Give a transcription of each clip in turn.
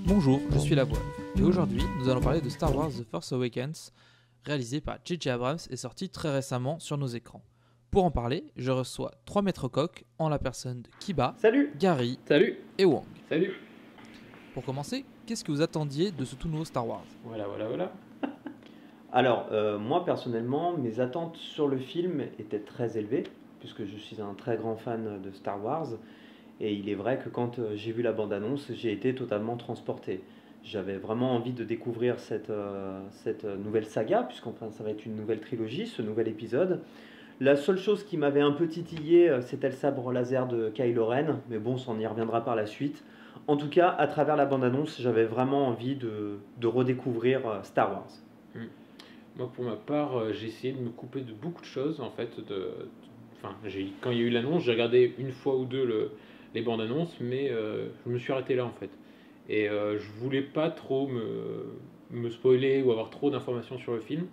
Bonjour, je suis La Voix, et aujourd'hui nous allons parler de Star Wars The Force Awakens, réalisé par J.J. Abrams et sorti très récemment sur nos écrans. Pour en parler, je reçois 3 maîtres coqs en la personne de Kiba, Salut. Gary Salut. et Wang. Salut. Pour commencer, qu'est-ce que vous attendiez de ce tout nouveau Star Wars ? Voilà. Alors, moi personnellement, mes attentes sur le film étaient très élevées, puisque je suis un très grand fan de Star Wars, et il est vrai que quand j'ai vu la bande-annonce, j'ai été totalement transporté. J'avais vraiment envie de découvrir cette nouvelle saga, puisqu'enfin ça va être une nouvelle trilogie, ce nouvel épisode. La seule chose qui m'avait un peu titillé, c'était le sabre laser de Kylo Ren, mais bon, ça on y reviendra par la suite. En tout cas, à travers la bande-annonce, j'avais vraiment envie de redécouvrir Star Wars. Moi, pour ma part, j'ai essayé de me couper de beaucoup de choses, en fait. Quand il y a eu l'annonce, j'ai regardé une fois ou deux les bandes annonces, mais je me suis arrêté là, en fait. Et je voulais pas trop me spoiler ou avoir trop d'informations sur le film.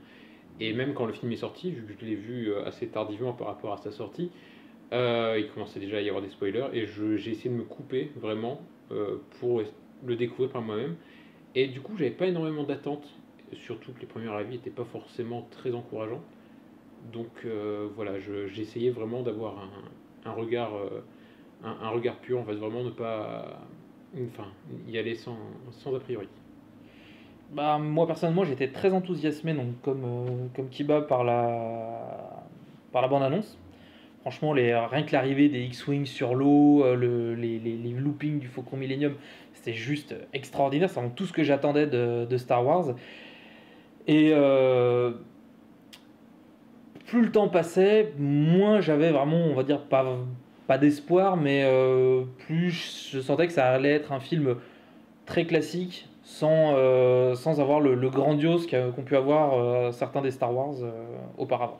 Et même quand le film est sorti, vu que je l'ai vu assez tardivement par rapport à sa sortie, il commençait déjà à y avoir des spoilers, et j'ai essayé de me couper, vraiment, pour le découvrir par moi-même. Et du coup, j'avais pas énormément d'attentes, surtout que les premiers avis n'étaient pas forcément très encourageants. Donc voilà, j'ai essayé vraiment d'avoir un regard pur, en fait, vraiment ne pas y aller sans a priori. Bah, moi personnellement j'étais très enthousiasmé donc, comme Kiba par la bande-annonce. Franchement, rien que l'arrivée des X-Wing sur l'eau, les loopings du Faucon Millennium, c'était juste extraordinaire. C'est vraiment tout ce que j'attendais de Star Wars. Et plus le temps passait, moins j'avais vraiment, on va dire, pas d'espoir, mais plus je sentais que ça allait être un film très classique, sans avoir le grandiose qu'ont pu avoir certains des Star Wars auparavant.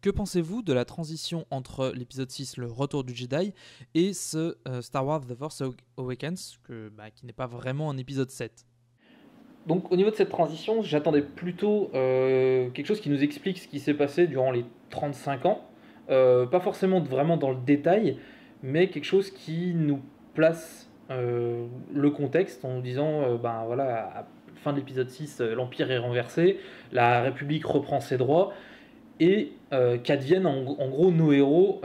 Que pensez-vous de la transition entre l'épisode 6, le retour du Jedi, et ce Star Wars The Force Awakens, qui n'est pas vraiment un épisode 7 ? Donc au niveau de cette transition, j'attendais plutôt quelque chose qui nous explique ce qui s'est passé durant les 35 ans. Pas forcément vraiment dans le détail, mais quelque chose qui nous place le contexte en nous disant, à la fin de l'épisode 6, l'Empire est renversé, la République reprend ses droits, et qu'adviennent en gros nos héros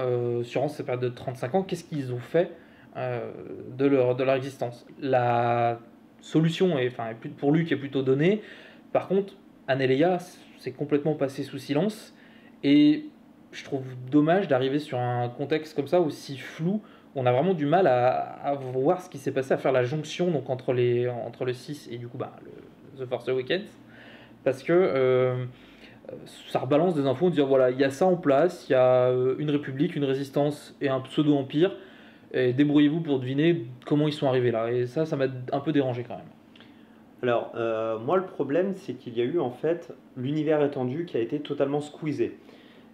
durant cette période de 35 ans, qu'est-ce qu'ils ont fait de leur existence. La solution est pour Luke est plutôt donnée. Par contre, Anne et Leia, c'est complètement passé sous silence, et je trouve dommage d'arriver sur un contexte comme ça aussi flou. On a vraiment du mal à voir ce qui s'est passé, à faire la jonction donc entre le 6 et du coup The Force Awakens, parce que ça rebalance des infos, dire voilà, il y a ça en place, il y a une république, une résistance et un pseudo-empire, et débrouillez-vous pour deviner comment ils sont arrivés là. Et ça m'a un peu dérangé quand même. Alors, moi, le problème, c'est qu'il y a eu en fait l'univers étendu qui a été totalement squeezé.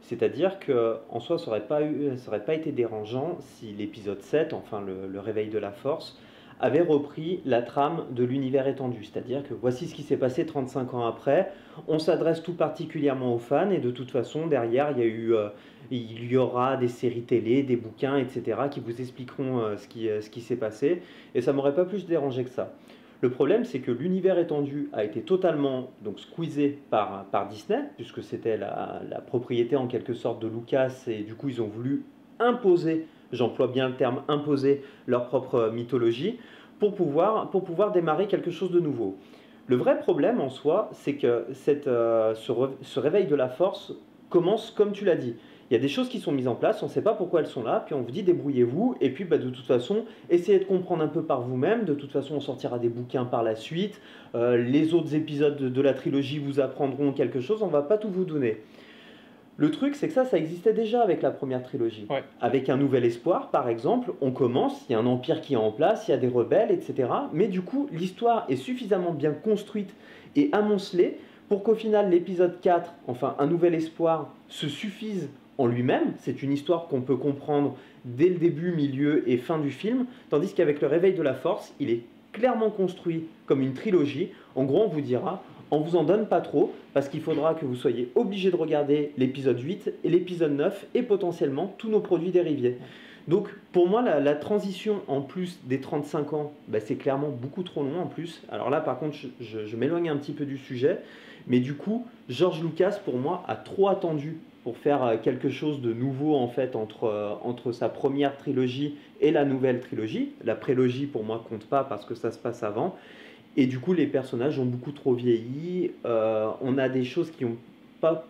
C'est-à-dire qu'en soi, ça aurait pas été dérangeant si l'épisode 7, enfin le réveil de la Force, avait repris la trame de l'univers étendu. C'est-à-dire que voici ce qui s'est passé 35 ans après, on s'adresse tout particulièrement aux fans, et de toute façon, derrière, il y aura des séries télé, des bouquins, etc., qui vous expliqueront ce qui s'est passé, et ça m'aurait pas plus dérangé que ça. Le problème, c'est que l'univers étendu a été totalement donc squeezé par Disney, puisque c'était la propriété en quelque sorte de Lucas, et du coup ils ont voulu imposer, j'emploie bien le terme imposer, leur propre mythologie, pour pouvoir démarrer quelque chose de nouveau. Le vrai problème en soi, c'est que ce réveil de la Force commence comme tu l'as dit. Il y a des choses qui sont mises en place, on ne sait pas pourquoi elles sont là, puis on vous dit débrouillez-vous, et puis de toute façon, essayez de comprendre un peu par vous-même, de toute façon on sortira des bouquins par la suite, les autres épisodes de la trilogie vous apprendront quelque chose, on ne va pas tout vous donner. Le truc, c'est que ça existait déjà avec la première trilogie. Ouais. Avec Un Nouvel Espoir, par exemple, on commence, il y a un empire qui est en place, il y a des rebelles, etc. Mais du coup, l'histoire est suffisamment bien construite et amoncelée pour qu'au final, l'épisode 4, enfin Un Nouvel Espoir, se suffise en lui-même. C'est une histoire qu'on peut comprendre dès le début, milieu et fin du film. Tandis qu'avec Le Réveil de la Force, il est clairement construit comme une trilogie. En gros, on vous dira... On vous en donne pas trop parce qu'il faudra que vous soyez obligé de regarder l'épisode 8 et l'épisode 9 et potentiellement tous nos produits dérivés. Donc pour moi la transition en plus des 35 ans, c'est clairement beaucoup trop long en plus. Alors là par contre je m'éloigne un petit peu du sujet, mais du coup George Lucas pour moi a trop attendu pour faire quelque chose de nouveau en fait entre sa première trilogie et la nouvelle trilogie. La prélogie pour moi compte pas parce que ça se passe avant. Et du coup, les personnages ont beaucoup trop vieilli. On a des choses qui n'ont pas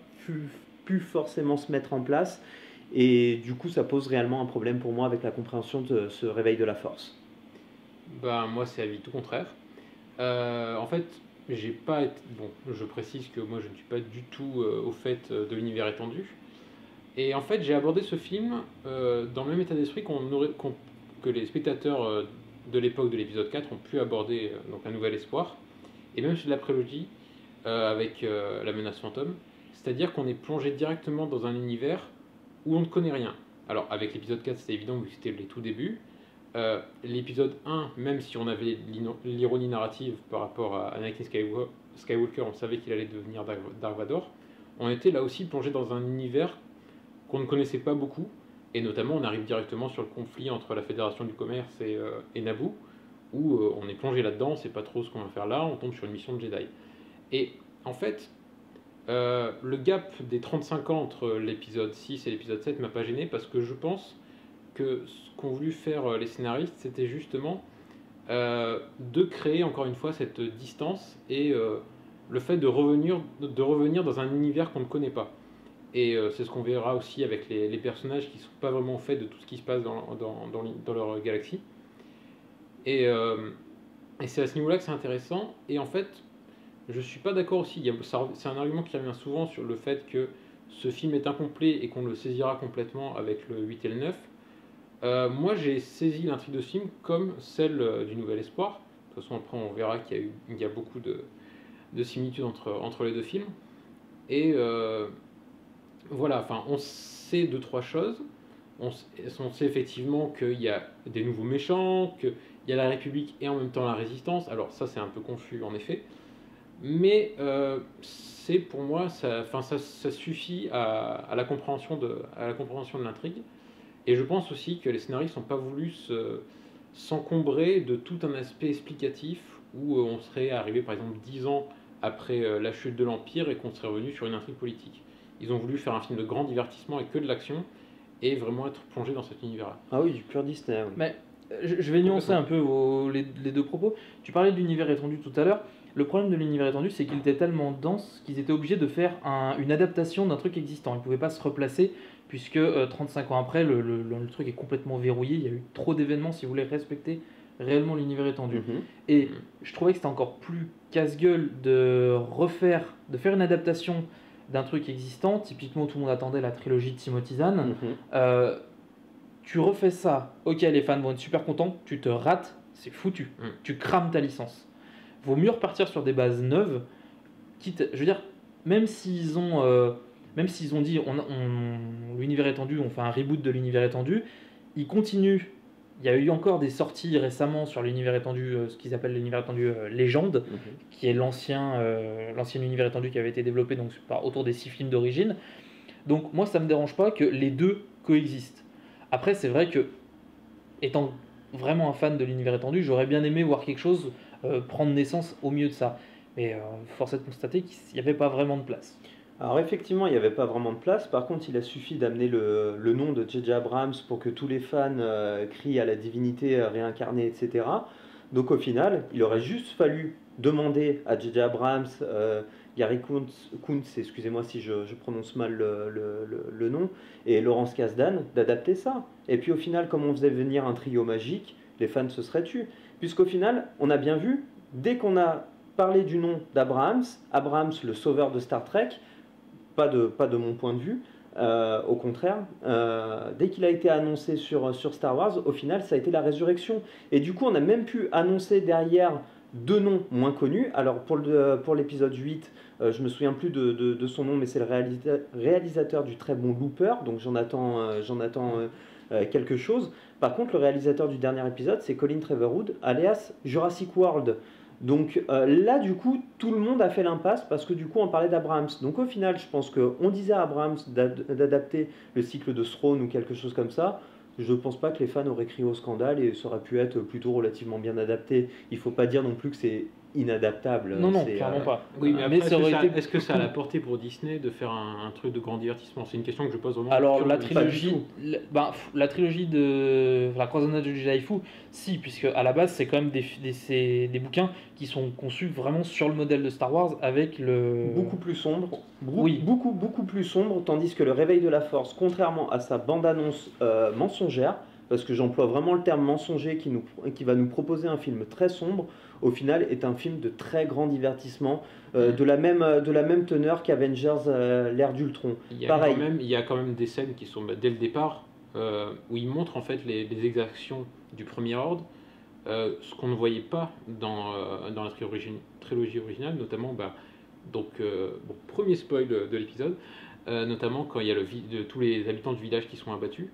pu forcément se mettre en place. Et du coup, ça pose réellement un problème pour moi avec la compréhension de ce réveil de la force. Moi, c'est avis tout contraire. En fait, j'ai pas été... Bon, je précise que moi, je ne suis pas du tout au fait de l'univers étendu. Et en fait, j'ai abordé ce film dans le même état d'esprit que les spectateurs de l'époque de l'épisode 4 ont pu aborder donc Un Nouvel Espoir, et même chez la prélogie avec La Menace Fantôme, c'est-à-dire qu'on est plongé directement dans un univers où on ne connaît rien. Alors avec l'épisode 4 c'était évident vu que c'était les tout débuts, l'épisode 1, même si on avait l'ironie narrative par rapport à Anakin Skywalker, on savait qu'il allait devenir Dark Vador, on était là aussi plongé dans un univers qu'on ne connaissait pas beaucoup. Et notamment, on arrive directement sur le conflit entre la Fédération du Commerce et Naboo, où on est plongé là-dedans, on ne sait pas trop ce qu'on va faire là, on tombe sur une mission de Jedi. Et en fait, le gap des 35 ans entre l'épisode 6 et l'épisode 7 m'a pas gêné, parce que je pense que ce qu'ont voulu faire les scénaristes, c'était justement de créer encore une fois cette distance et le fait de revenir dans un univers qu'on ne connaît pas. Et c'est ce qu'on verra aussi avec les personnages qui ne sont pas vraiment au fait de tout ce qui se passe dans leur galaxie. Et c'est à ce niveau-là que c'est intéressant. Et en fait, je ne suis pas d'accord aussi. C'est un argument qui revient souvent sur le fait que ce film est incomplet et qu'on le saisira complètement avec le 8 et le 9. Moi, j'ai saisi l'intrigue de ce film comme celle du Nouvel Espoir. De toute façon, après, on verra qu'il y a beaucoup de similitudes entre les deux films. Et... voilà, enfin, on sait 2-3 choses. On sait effectivement qu'il y a des nouveaux méchants, qu'il y a la République et en même temps la Résistance. Alors ça, c'est un peu confus en effet. Mais c'est pour moi, ça suffit à la compréhension de l'intrigue. Et je pense aussi que les scénaristes n'ont pas voulu s'encombrer de tout un aspect explicatif où on serait arrivé par exemple 10 ans après la chute de l'Empire et qu'on serait revenu sur une intrigue politique. Ils ont voulu faire un film de grand divertissement et que de l'action et vraiment être plongé dans cet univers-là. Ah oui, du pur Disney. Oui. Mais je vais nuancer un peu les deux propos. Tu parlais de l'univers étendu tout à l'heure. Le problème de l'univers étendu, c'est qu'il était tellement dense qu'ils étaient obligés de faire une adaptation d'un truc existant. Ils ne pouvaient pas se replacer puisque 35 ans après, le truc est complètement verrouillé. Il y a eu trop d'événements si vous voulez respecter réellement l'univers étendu. Et je trouvais que c'était encore plus casse-gueule de faire une adaptation d'un truc existant. Typiquement, tout le monde attendait la trilogie de Timothy Zahn. Tu refais ça, ok, les fans vont être super contents, tu te rates, c'est foutu. Tu crames ta licence. Vaut mieux repartir sur des bases neuves, quitte, je veux dire, même s'ils ont dit l'univers étendu, on fait un reboot de l'univers étendu, ils continuent. Il y a eu encore des sorties récemment sur l'univers étendu, ce qu'ils appellent l'univers étendu Légende, qui est l'ancien univers étendu qui avait été développé donc, autour des 6 films d'origine. Donc moi, ça ne me dérange pas que les deux coexistent. Après, c'est vrai que, étant vraiment un fan de l'univers étendu, j'aurais bien aimé voir quelque chose prendre naissance au milieu de ça. Mais force est de constater qu'il n'y avait pas vraiment de place. Alors effectivement, il n'y avait pas vraiment de place. Par contre, il a suffi d'amener le nom de J.J. Abrams pour que tous les fans crient à la divinité réincarnée, etc. Donc au final, il aurait juste fallu demander à J.J. Abrams, Gary Kuntz, excusez-moi si je prononce mal le nom, et Laurence Kasdan d'adapter ça. Et puis au final, comme on faisait venir un trio magique, les fans se seraient tus. Puisqu'au final, on a bien vu, dès qu'on a parlé du nom d'Abrams, Abrams le sauveur de Star Trek, pas de mon point de vue, Au contraire, dès qu'il a été annoncé sur Star Wars, au final, ça a été la résurrection. Et du coup, on a même pu annoncer derrière deux noms moins connus. Alors, pour l'épisode 8, je me souviens plus de son nom, mais c'est le réalisateur du très bon Looper, donc j'en attends quelque chose. Par contre, le réalisateur du dernier épisode, c'est Colin Trevorrow, alias Jurassic World. Donc là, du coup, tout le monde a fait l'impasse parce que du coup, on parlait d'Abrams. Donc au final, je pense qu'on disait à Abrams d'adapter le cycle de Throne ou quelque chose comme ça. Je ne pense pas que les fans auraient crié au scandale et ça aurait pu être plutôt relativement bien adapté. Il ne faut pas dire non plus que c'est inadaptable. Non, C'est, clairement pas. Oui, mais après, ça aurait été est-ce que ça a la portée pour Disney de faire un truc de grand divertissement? C'est une question que je pose vraiment. Alors la Pas du trilogie, tout. la trilogie de la croisade de Jedi Fu, si, puisque à la base c'est quand même des bouquins qui sont conçus vraiment sur le modèle de Star Wars avec le beaucoup plus sombre, Oui. beaucoup plus sombre, tandis que le Réveil de la Force, contrairement à sa bande-annonce mensongère, parce que j'emploie vraiment le terme mensonger qui va nous proposer un film très sombre, au final est un film de très grand divertissement, de la même teneur qu'Avengers l'ère d'Ultron. Pareil. Il y a quand même des scènes qui sont dès le départ où ils montrent en fait les exactions du Premier Ordre, ce qu'on ne voyait pas dans la trilogie originale, notamment premier spoil de l'épisode, notamment quand il y a tous les habitants du village qui sont abattus.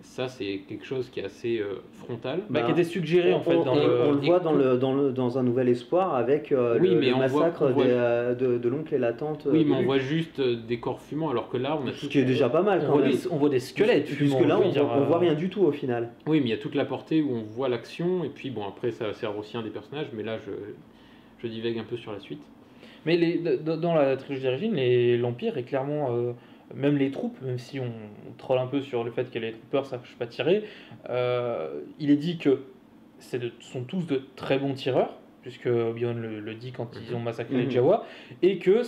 Ça, c'est quelque chose qui est assez frontal. qui était suggéré en fait dans on le voit dans un nouvel espoir avec le massacre de l'oncle et la tante. Oui, mais on voit juste des corps fumants, alors que là, on a ce qui est déjà pas mal quand même. On voit des squelettes fumants. Puisque là, on voit rien du tout au final. Oui, mais il y a toute la portée où on voit l'action, et puis bon, après, ça sert aussi un des personnages, mais là, je divague un peu sur la suite. Mais dans la trilogie d'origine, l'Empire est clairement, même les troupes, même si on troll un peu sur le fait que les troopers ne savent pas tirer, il est dit que sont tous de très bons tireurs, puisque Obi-Wan le dit quand ils ont massacré les Jawa, et que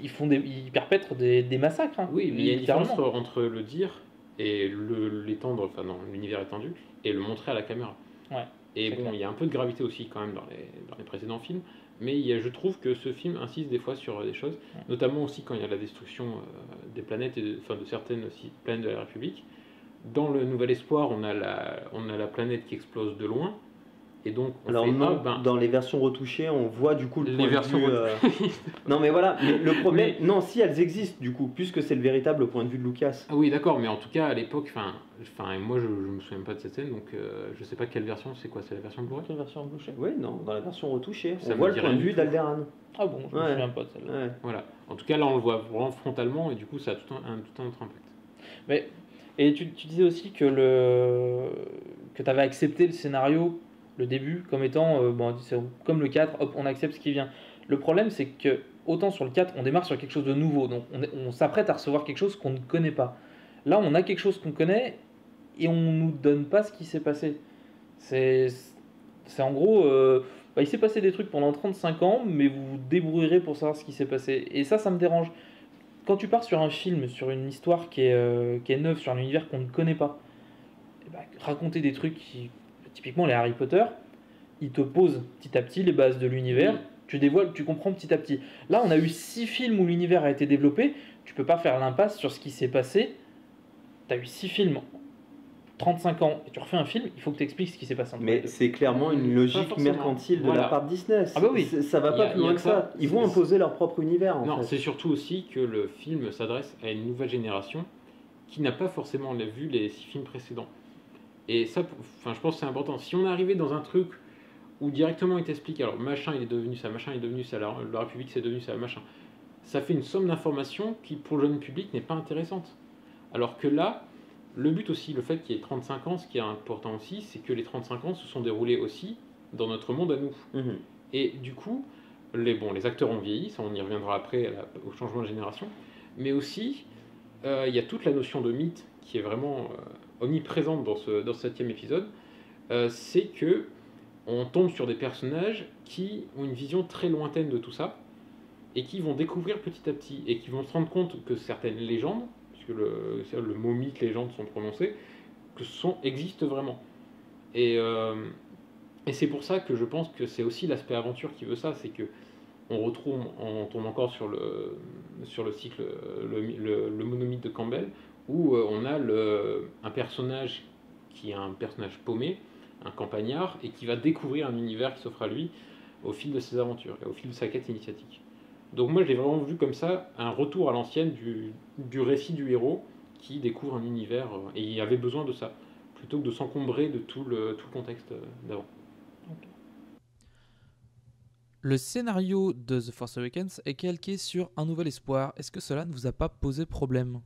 ils perpètrent des massacres. Hein, oui, mais il y a une différence entre le dire et l'étendre, enfin dans l'univers étendu, et le montrer à la caméra. Ouais, et bon, il y a un peu de gravité aussi quand même dans les précédents films. Mais je trouve que ce film insiste des fois sur des choses, notamment aussi quand il y a la destruction des planètes, de certaines planètes de la République. Dans le Nouvel Espoir, on a la planète qui explose de loin. Et donc, dans les versions retouchées, on voit du coup le point versions de vue. Non, mais voilà, mais le problème. Non, si elles existent du coup, puisque c'est le véritable point de vue de Lucas. Ah oui, d'accord, mais en tout cas, à l'époque, moi je me souviens pas de cette scène, donc je sais pas quelle version, c'est quoi? C'est la version Blu-ray? La version Blu-ray? Oui, non, dans la version retouchée. Ça on voit le point de vue d'Alderaan. Ah bon, je me souviens pas de celle-là. Ouais. Voilà. En tout cas, là, on le voit vraiment frontalement, et du coup, ça a tout un autre impact. Mais, et tu disais aussi que tu avais accepté le scénario, le début, comme étant c'est comme le 4, hop, on accepte ce qui vient. Le problème, c'est que autant sur le 4, on démarre sur quelque chose de nouveau, donc on s'apprête à recevoir quelque chose qu'on ne connaît pas. Là, on a quelque chose qu'on connaît et on nous donne pas ce qui s'est passé. C'est en gros, il s'est passé des trucs pendant 35 ans, mais vous vous débrouillerez pour savoir ce qui s'est passé. Et ça me dérange. Quand tu pars sur un film, sur une histoire qui est neuve, sur un univers qu'on ne connaît pas, raconter des trucs qui... Typiquement les Harry Potter, ils te posent petit à petit les bases de l'univers, tu dévoiles, tu comprends petit à petit. Là, on a eu 6 films où l'univers a été développé, tu peux pas faire l'impasse sur ce qui s'est passé. Tu as eu 6 films, 35 ans, et tu refais un film, il faut que tu expliques ce qui s'est passé. Mais c'est clairement une logique mercantile de la part de Disney. Ah bah oui. Ça va pas plus loin que ça. Ils vont imposer leur propre univers. Non, c'est surtout aussi que le film s'adresse à une nouvelle génération qui n'a pas forcément vu les 6 films précédents. Et ça, je pense que c'est important. Si on est arrivé dans un truc où directement il t'explique, alors machin il est devenu ça, machin il est devenu ça, la République c'est devenu ça, machin, ça fait une somme d'informations qui pour le jeune public n'est pas intéressante. Alors que là, le but aussi, le fait qu'il y ait 35 ans, ce qui est important aussi, c'est que les 35 ans se sont déroulés aussi dans notre monde à nous. Et du coup, les acteurs ont vieilli, ça on y reviendra après au changement de génération, mais aussi il y a toute la notion de mythe qui est vraiment omniprésente dans ce 7e épisode, c'est que on tombe sur des personnages qui ont une vision très lointaine de tout ça et qui vont découvrir petit à petit et qui vont se rendre compte que certaines légendes, puisque le mot mythe, légende sont prononcés, existent vraiment. Et c'est pour ça que je pense que c'est aussi l'aspect aventure qui veut ça, c'est que on tombe encore sur le cycle, le monomythe de Campbell, où on a un personnage qui est un personnage paumé, un campagnard, et qui va découvrir un univers qui s'offre à lui au fil de ses aventures et au fil de sa quête initiatique. Donc moi, je l'ai vraiment vu comme ça, un retour à l'ancienne du récit du héros qui découvre un univers, et il avait besoin de ça, plutôt que de s'encombrer de tout le contexte d'avant. Le scénario de The Force Awakens est calqué sur Un Nouvel Espoir. Est-ce que cela ne vous a pas posé problème ?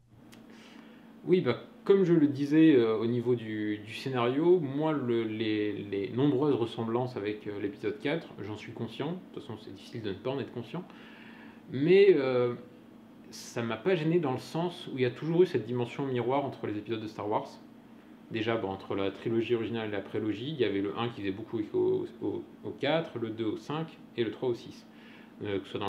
Oui, comme je le disais au niveau du scénario, moi, les nombreuses ressemblances avec l'épisode 4, j'en suis conscient. De toute façon, c'est difficile de ne pas en être conscient. Mais ça m'a pas gêné dans le sens où il y a toujours eu cette dimension miroir entre les épisodes de Star Wars. Déjà, entre la trilogie originale et la prélogie, il y avait le 1 qui faisait beaucoup écho au 4, le 2 au 5 et le 3 au 6. Que ce soit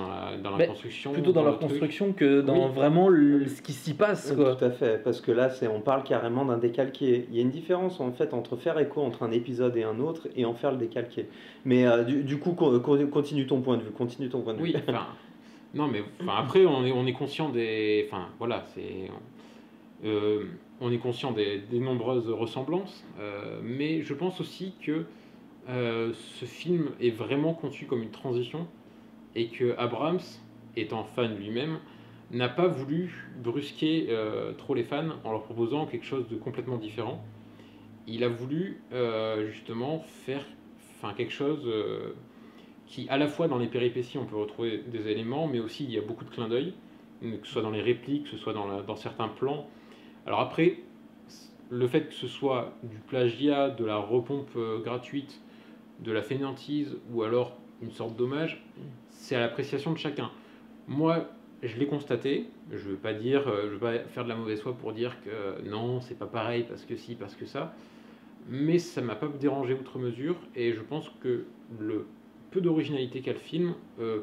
dans la construction. Plutôt dans leur construction que dans vraiment ce qui s'y passe. Quoi. Tout à fait, parce que là, on parle carrément d'un décalqué. Il y a une différence en fait entre faire écho entre un épisode et un autre et en faire le décalqué. Mais du coup, continue ton point de vue. Oui, non, mais après, on est conscient des. Voilà, on est conscient des nombreuses ressemblances, mais je pense aussi que ce film est vraiment conçu comme une transition et que Abrams, étant fan lui-même, n'a pas voulu brusquer trop les fans en leur proposant quelque chose de complètement différent. Il a voulu justement faire quelque chose qui, à la fois dans les péripéties, on peut retrouver des éléments, mais aussi il y a beaucoup de clins d'œil, que ce soit dans les répliques, que ce soit dans certains plans. Alors après, le fait que ce soit du plagiat, de la repompe gratuite, de la fainéantise, ou alors une sorte d'hommage, c'est à l'appréciation de chacun. Moi, je l'ai constaté, je ne veux pas faire de la mauvaise foi pour dire que non, c'est pas pareil, parce que si, parce que ça, mais ça m'a pas dérangé outre mesure, et je pense que le peu d'originalité qu'a le film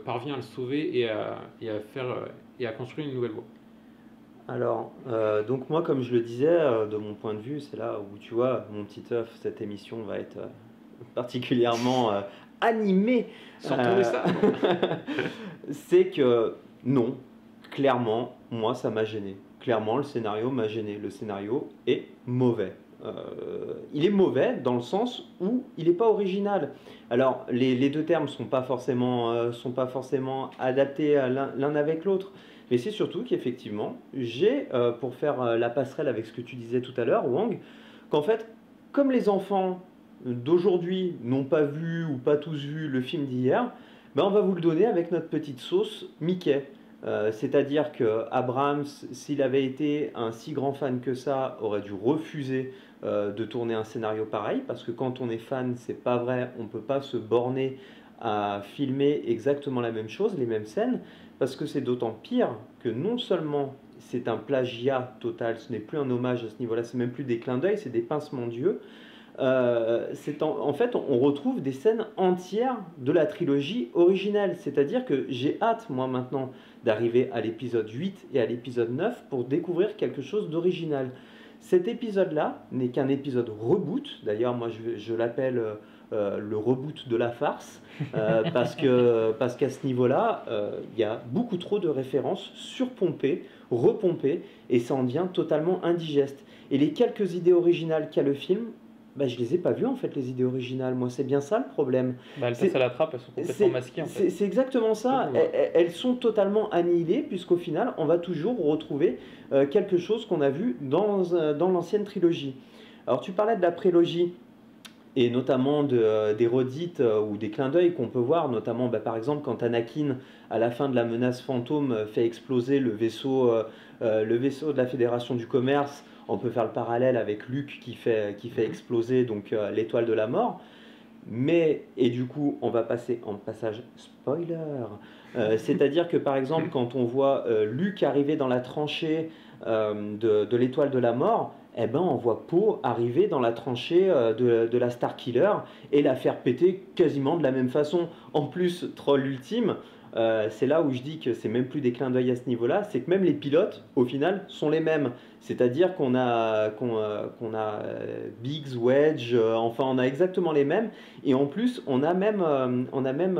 parvient à le sauver et à construire une nouvelle voie. Alors, donc moi, comme je le disais, de mon point de vue, c'est là où, tu vois, mon petit œuf, cette émission va être particulièrement animée. Sans tourner ça. C'est que, non, clairement, moi, ça m'a gêné. Clairement, le scénario m'a gêné. Le scénario est mauvais. Il est mauvais dans le sens où il n'est pas original. Alors, les deux termes ne sont pas forcément adaptés l'un avec l'autre. Mais c'est surtout qu'effectivement, j'ai, pour faire la passerelle avec ce que tu disais tout à l'heure, Wang, qu'en fait, comme les enfants d'aujourd'hui n'ont pas vu ou pas tous vu le film d'hier, ben on va vous le donner avec notre petite sauce Mickey. C'est-à-dire que Abrams, s'il avait été un si grand fan que ça, aurait dû refuser de tourner un scénario pareil, parce que quand on est fan, c'est pas vrai, on ne peut pas se borner à filmer exactement la même chose, les mêmes scènes, parce que c'est d'autant pire que non seulement c'est un plagiat total, ce n'est plus un hommage à ce niveau-là, c'est même plus des clins d'œil, c'est des pincements d'yeux. En fait, on retrouve des scènes entières de la trilogie originelle, c'est-à-dire que j'ai hâte, moi maintenant, d'arriver à l'épisode 8 et à l'épisode 9 pour découvrir quelque chose d'original. Cet épisode-là n'est qu'un épisode reboot, d'ailleurs moi je l'appelle le reboot de la farce, parce qu'à ce niveau-là, il y a beaucoup trop de références surpompées, repompées, et ça en devient totalement indigeste. Et les quelques idées originales qu'a le film, je les ai pas vues en fait, les idées originales. Moi, c'est bien ça le problème. Elles passent à la trappe, elles sont complètement masquées en fait. C'est exactement ça. Elles sont totalement annihilées, puisqu'au final, on va toujours retrouver quelque chose qu'on a vu dans l'ancienne trilogie. Alors, tu parlais de la prélogie, et notamment des redites ou des clins d'œil qu'on peut voir, notamment par exemple quand Anakin, à la fin de la menace fantôme, fait exploser le vaisseau de la Fédération du Commerce. On peut faire le parallèle avec Luke qui fait exploser donc l'étoile de la mort. Et du coup, on va passer en passage spoiler. C'est-à-dire que par exemple, quand on voit Luke arriver dans la tranchée de l'étoile de la mort, on voit Poe arriver dans la tranchée de la Starkiller et la faire péter quasiment de la même façon. En plus, troll ultime, C'est là où je dis que c'est même plus des clins d'œil à ce niveau-là, c'est que même les pilotes, au final, sont les mêmes. C'est-à-dire qu'on a Biggs, Wedge, enfin on a exactement les mêmes. Et en plus, on a même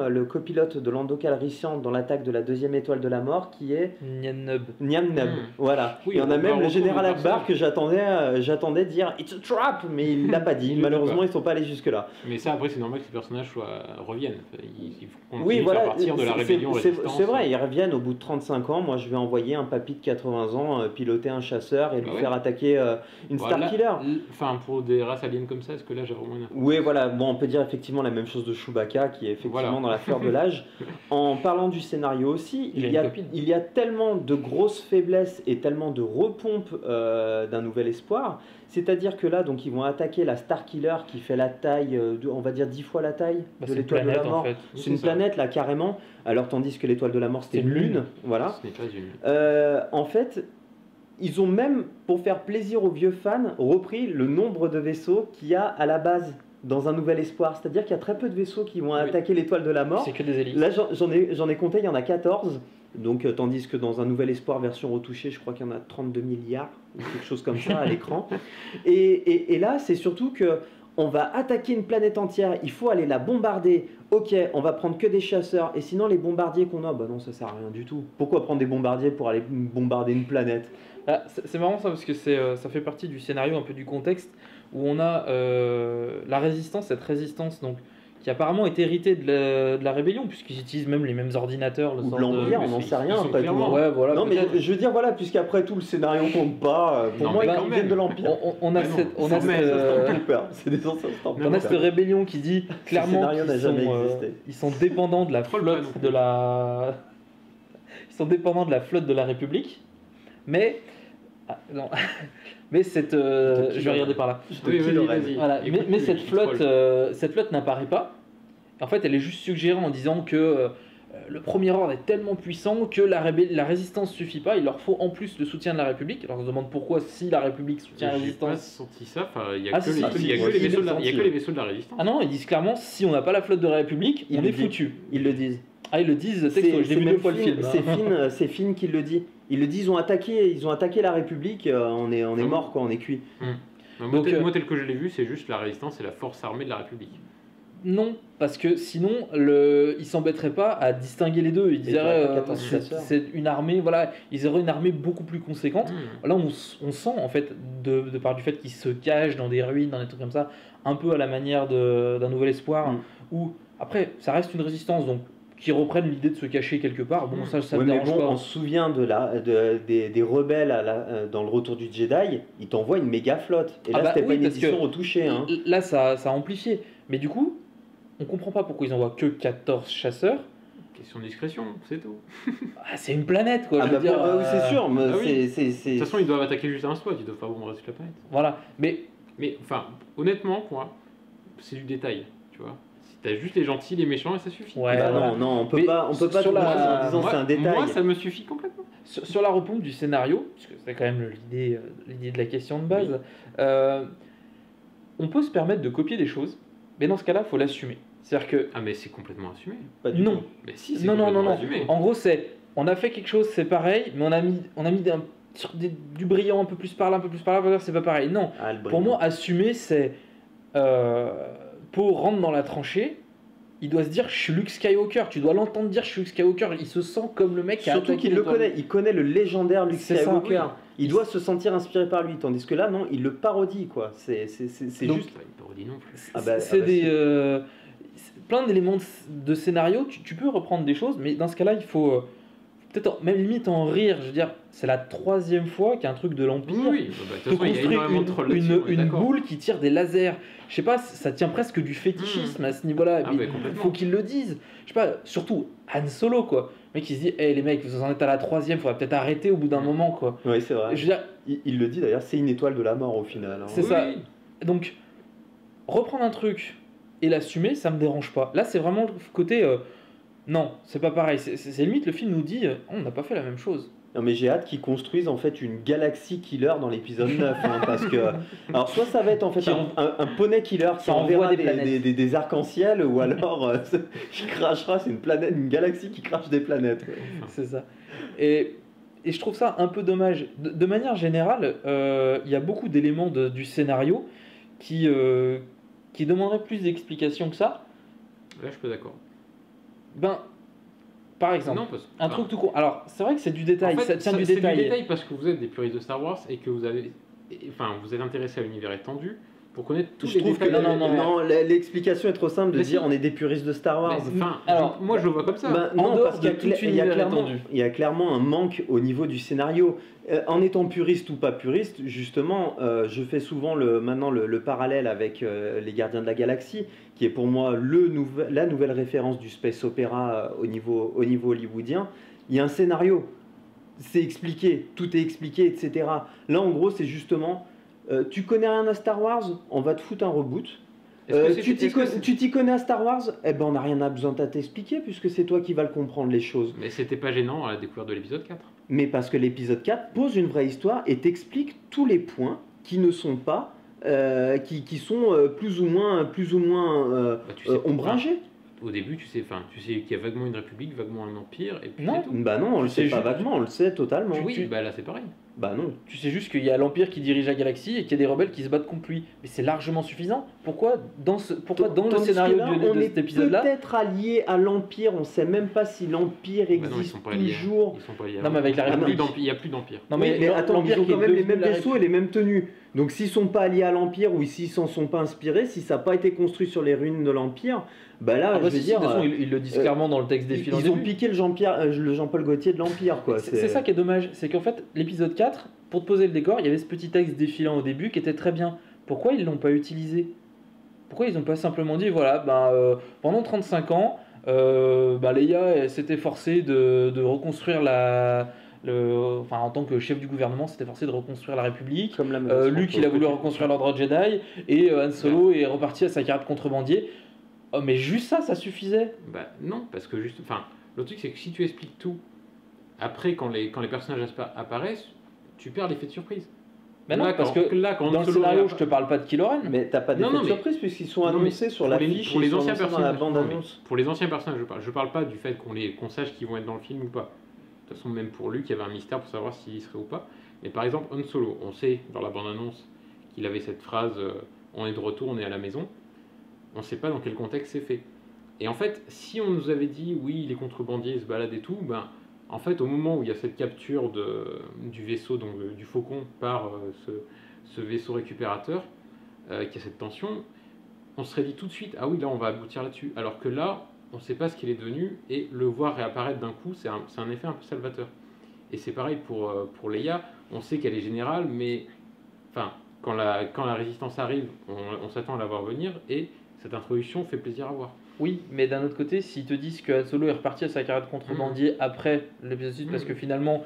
le copilote de Lando Calrissian dans l'attaque de la deuxième étoile de la mort qui est Nyan Nub. Niam Nab. Voilà. Oui, et on a on même va le général retrouver Akbar que j'attendais dire It's a trap, mais il l'a pas dit. Il le Malheureusement, dit pas. ils sont pas allés jusque-là. Mais ça, après, c'est normal que ces personnages reviennent. Ils continuent Oui, voilà, à partir de la rébellion résistance. c'est vrai, ils reviennent au bout de 35 ans. Moi, je vais envoyer un papy de 80 ans piloter un chasseur et lui Bah ouais. faire attaquer une Voilà. Starkiller. Enfin, pour des races aliens comme ça, est-ce que là, j'ai vraiment une... Oui, voilà, bon, on peut dire effectivement la même chose de Chewbacca qui est effectivement Voilà. dans la fleur de l'âge. En parlant du scénario aussi, Il a il y une a, copine. il y a tellement de grosses faiblesses et tellement de repompes d'un nouvel espoir. C'est-à-dire que là, donc, ils vont attaquer la Starkiller qui fait la taille, on va dire 10 fois la taille Bah, de c'est une l'étoile de la planète en mort. fait. C'est C'est une ça. planète là carrément, alors tandis que l'étoile de la mort c'était C'est une une lune. lune. Voilà. Ce n'est pas une... En fait, ils ont même, pour faire plaisir aux vieux fans, repris le nombre de vaisseaux qu'il y a à la base dans un nouvel espoir. C'est-à-dire qu'il y a très peu de vaisseaux qui vont attaquer l'étoile de la mort. C'est que des élites. Là, j'en ai compté, il y en a 14. Donc, tandis que dans un nouvel espoir version retouchée, je crois qu'il y en a 32 milliards, ou quelque chose comme ça à l'écran. Et là, c'est surtout que on va attaquer une planète entière, il faut aller la bombarder. Ok, on va prendre que des chasseurs, et sinon les bombardiers qu'on a, bah non, ça sert à rien du tout. Pourquoi prendre des bombardiers pour aller bombarder une planète? Ah, c'est marrant ça parce que ça fait partie du scénario, un peu du contexte, où on a la résistance, cette résistance donc, qui apparemment est héritée de la rébellion, puisqu'ils utilisent même les mêmes ordinateurs. Ou de l'Empire, on n'en sait rien, ils sont pas tout. clairement- Ouais, voilà. Non, mais peut-être. je veux dire, voilà, puisqu'après tout, le scénario compte pas. Pour Non, moi, mais ils quand viennent même. de l'Empire. On a Mais non, cette, on a sans cette, même, C'est des anciens on a cette rébellion qui dit clairement scénario n'a qu'ils jamais sont, existé. ils sont dépendants de la Troll pas non flotte plus. de la. Ils sont dépendants de la flotte de la République, mais. Ah, non. Mais cette. Je vais regarder par là. Oui, vas-y. Voilà. Écoute, Mais lui, cette il flotte, troll. cette flotte n'apparaît pas. En fait, elle est juste suggérée en disant que le premier ordre est tellement puissant que la résistance suffit pas. Il leur faut en plus le soutien de la République. Alors on se demande pourquoi si la République soutient la J'ai pas résistance. senti ça. Enfin, il y Ah, a que si, les- si, il y a si, que les si, vaisseaux de la- si, il y a si. que les vaisseaux de la résistance. Ah non, ils disent clairement si on n'a pas la flotte de la République, Ils on le est disent. foutu. Ils le disent. Ah, ils le disent texto, je l'ai vu même deux fois le film. hein. C'est Finn qui le dit. Ils le disent, ils ont attaqué la République, on est Ah bon mort, quoi, on est cuit. Moi, Donc, moi, tel que je l'ai vu, c'est juste la résistance et la force armée de la République. Non, parce que sinon, ils s'embêteraient pas à distinguer les deux. Ils Et j'aurais diraient pas 14 chasseurs. c'est une armée, voilà, ils auraient une armée beaucoup plus conséquente. Là, on sent en fait, de par du fait qu'ils se cachent dans des ruines, dans des trucs comme ça, un peu à la manière d'un Nouvel Espoir, Mm. où après, ça reste une résistance, donc qui reprennent l'idée de se cacher quelque part. Bon, ça Ouais, me mais dérange bon, pas. on se souvient des rebelles dans le retour du Jedi, ils t'envoient une méga flotte. Et Ah là, bah c'était oui, pas une parce édition que- retouchée. Hein. Là, ça a amplifié. Mais du coup, on comprend pas pourquoi ils envoient que 14 chasseurs. Question de discrétion, c'est tout. Ah, c'est une planète, quoi. Ah je bah, veux dire, oui, c'est sûr, mais Ah oui. c'est- De toute façon, ils doivent attaquer juste un spot, ils doivent pas bombarder toute la planète. Voilà. Mais Mais enfin, honnêtement, moi, c'est du détail, tu vois. Si t'as juste les gentils, les méchants, et ça suffit. Ouais, Bah voilà. non, on peut Mais pas sur te la- montrer en disant Moi, c'est un détail. moi, ça me suffit complètement. sur la repompe du scénario, parce que c'est quand même l'idée de la question de base, Oui. on peut se permettre de copier des choses, mais dans ce cas-là, il faut l'assumer. C'est-à-dire que, Ah, mais c'est complètement assumé. Pas du non, tout. Mais si, c'est non, complètement non. assumé. En gros, on a fait quelque chose, c'est pareil, mais on a mis du brillant un peu plus par là, c'est pas pareil. Non, Ah, le pour brillant. moi, assumer, c'est pour rentrer dans la tranchée, il doit se dire je suis Luke Skywalker. Tu dois l'entendre dire je suis Luke Skywalker. Il se sent comme le mec qui a Surtout attaqué qu'il le l'étoile. connaît, il connaît le légendaire Luke C'est ça, Skywalker. oui. Il doit se sentir inspiré par lui, tandis que là, non, il le parodie, quoi. C'est Donc, juste. C'est pas une parodie non plus. Ah bah, C'est ah bah des si. c'est plein d'éléments de scénario. Tu peux reprendre des choses, mais dans ce cas-là, il faut peut-être même limite en rire. Je veux dire, c'est la 3e fois qu'il y a un truc de l'Empire. Oui, bah, de Tu toute façon, il y a construis énormément de trolls là-dessus, on est une d'accord. boule qui tire des lasers. Je sais pas, ça tient presque du fétichisme à ce niveau-là. Ah Mais bah, il complètement. faut qu'ils le disent. Je sais pas, surtout Han Solo, quoi. Le mec, il se dit, hey, les mecs, vous en êtes à la 3e, faudrait peut-être arrêter au bout d'un moment, quoi. Oui, c'est vrai. Je veux dire, Il le dit d'ailleurs, c'est une étoile de la mort au final. hein. C'est Oui. ça. Donc, reprendre un truc et l'assumer, ça me dérange pas. Là, c'est vraiment le côté non, c'est pas pareil. C'est limite, le film nous dit on n'a pas fait la même chose. Non, mais j'ai hâte qu'ils construisent en fait une galaxie killer dans l'épisode 9 hein, parce que alors soit ça va être en fait un poney killer qui enverra des arcs-en-ciel ou alors il crachera, c'est une galaxie qui crache des planètes. C'est ça. Et je trouve ça un peu dommage. De manière générale, il y a beaucoup d'éléments du scénario qui demanderaient plus d'explications que ça. Là, je suis pas d'accord. Ben, par exemple, Non, parce- un truc tout court. Alors, c'est vrai que c'est du détail, En fait, ça tient du c'est détail. parce que vous êtes des puristes de Star Wars et que vous êtes intéressé à l'univers étendu pour connaître tous Je les trouve que détails. non, l'explication est trop simple de Mais dire si. on est des puristes de Star Wars. Mais, enfin, Alors, moi je le vois comme ça. Ben, En non, dehors parce qu'il y a de tout univers étendu. il y a clairement un manque au niveau du scénario. En étant puriste ou pas puriste, justement, je fais souvent maintenant le parallèle avec Les Gardiens de la Galaxie, qui est pour moi la nouvelle référence du space opéra au niveau hollywoodien. Il y a un scénario, c'est expliqué, tout est expliqué, etc. Là, en gros, c'est justement, tu connais rien à Star Wars, on va te foutre un reboot. Tu t'y connais à Star Wars? Eh ben on n'a rien besoin de t'expliquer puisque c'est toi qui vas le comprendre les choses. Mais c'était pas gênant à la découverte de l'épisode 4. Mais parce que l'épisode 4 pose une vraie histoire et t'explique tous les points qui ne sont pas, qui sont plus ou moins Tu sais, ombragés. Au début, tu sais qu'il y a vaguement une république, vaguement un empire, et puis Non. c'est tout. Bah non, on le Tu sais sait pas juste- vaguement, on le sait totalement. Oui, bah là c'est pareil. Bah non. Tu sais juste qu'il y a l'Empire qui dirige la galaxie et qu'il y a des rebelles qui se battent contre lui. Mais c'est largement suffisant. Pourquoi dans le Tandis scénario que là, de on cet est épisode-là, peut-être allié à l'Empire, on sait même pas si l'Empire Bah non, ils existe sont pas liés. toujours. Ils sont pas liés. Non, mais avec la Il y a plus République. d'empire- Il y a plus d'empire. non Oui, mais attends, l'Empire ils ont qui est quand même les devenu mêmes la vaisseaux et les mêmes tenues. Donc s'ils sont pas alliés à l'Empire ou s'ils s'en sont pas inspirés, si ça n'a pas été construit sur les ruines de l'Empire, bah là, Ah bah je veux si, dire, de toute façon, ils le disent clairement dans le texte des ils films. ont piqué le Jean-Paul Gaultier de l'Empire, quoi. C'est ça qui est dommage, c'est qu'en fait, l'épisode 4, pour te poser le décor, il y avait ce petit texte défilant au début qui était très bien. Pourquoi ils l'ont pas utilisé? Pourquoi ils n'ont pas simplement dit, voilà, pendant 35 ans, Leia elle s'était forcée de reconstruire en tant que chef du gouvernement, s'était forcé de reconstruire la République. Comme la menace Luke, il a voulu reconstruire l'ordre Jedi, et Han Solo est reparti à sa carrière de contrebandier. Oh, mais juste ça suffisait. Bah non, parce que le truc c'est que si tu expliques tout, après quand les personnages apparaissent, tu perds l'effet de surprise. Mais non, Là, parce quand que Han dans le Solo scénario, réappara- je te parle pas de Kylo Ren. Mais t'as pas d'effet Non, de mais- surprise puisqu'ils sont Non, mais annoncés sur pour les- l'affiche pour et les ils sont anciens annoncés dans la personnages, bande-annonce. Pour les anciens personnages, je parle pas du fait qu'on sache qu'ils vont être dans le film ou pas. De toute façon, même pour Luke, il y avait un mystère pour savoir s'il y serait ou pas. Mais par exemple, Han Solo, on sait dans la bande-annonce qu'il avait cette phrase on est de retour, on est à la maison. On ne sait pas dans quel contexte c'est fait. Et en fait, si on nous avait dit oui, il est contrebandier, il se balade et tout, en fait, au moment où il y a cette capture du vaisseau, donc du Faucon, par ce vaisseau récupérateur, qui a cette tension, on se serait dit tout de suite, ah oui, là on va aboutir là-dessus. Alors que là, on ne sait pas ce qu'il est devenu, et le voir réapparaître d'un coup, c'est un effet un peu salvateur. Et c'est pareil pour Leia, on sait qu'elle est générale, mais enfin, quand la résistance arrive, on s'attend à la voir venir, et cette introduction fait plaisir à voir. Oui, mais d'un autre côté, s'ils te disent que Han Solo est reparti à sa carrière de contrebandier après l'épisode 6, parce que finalement,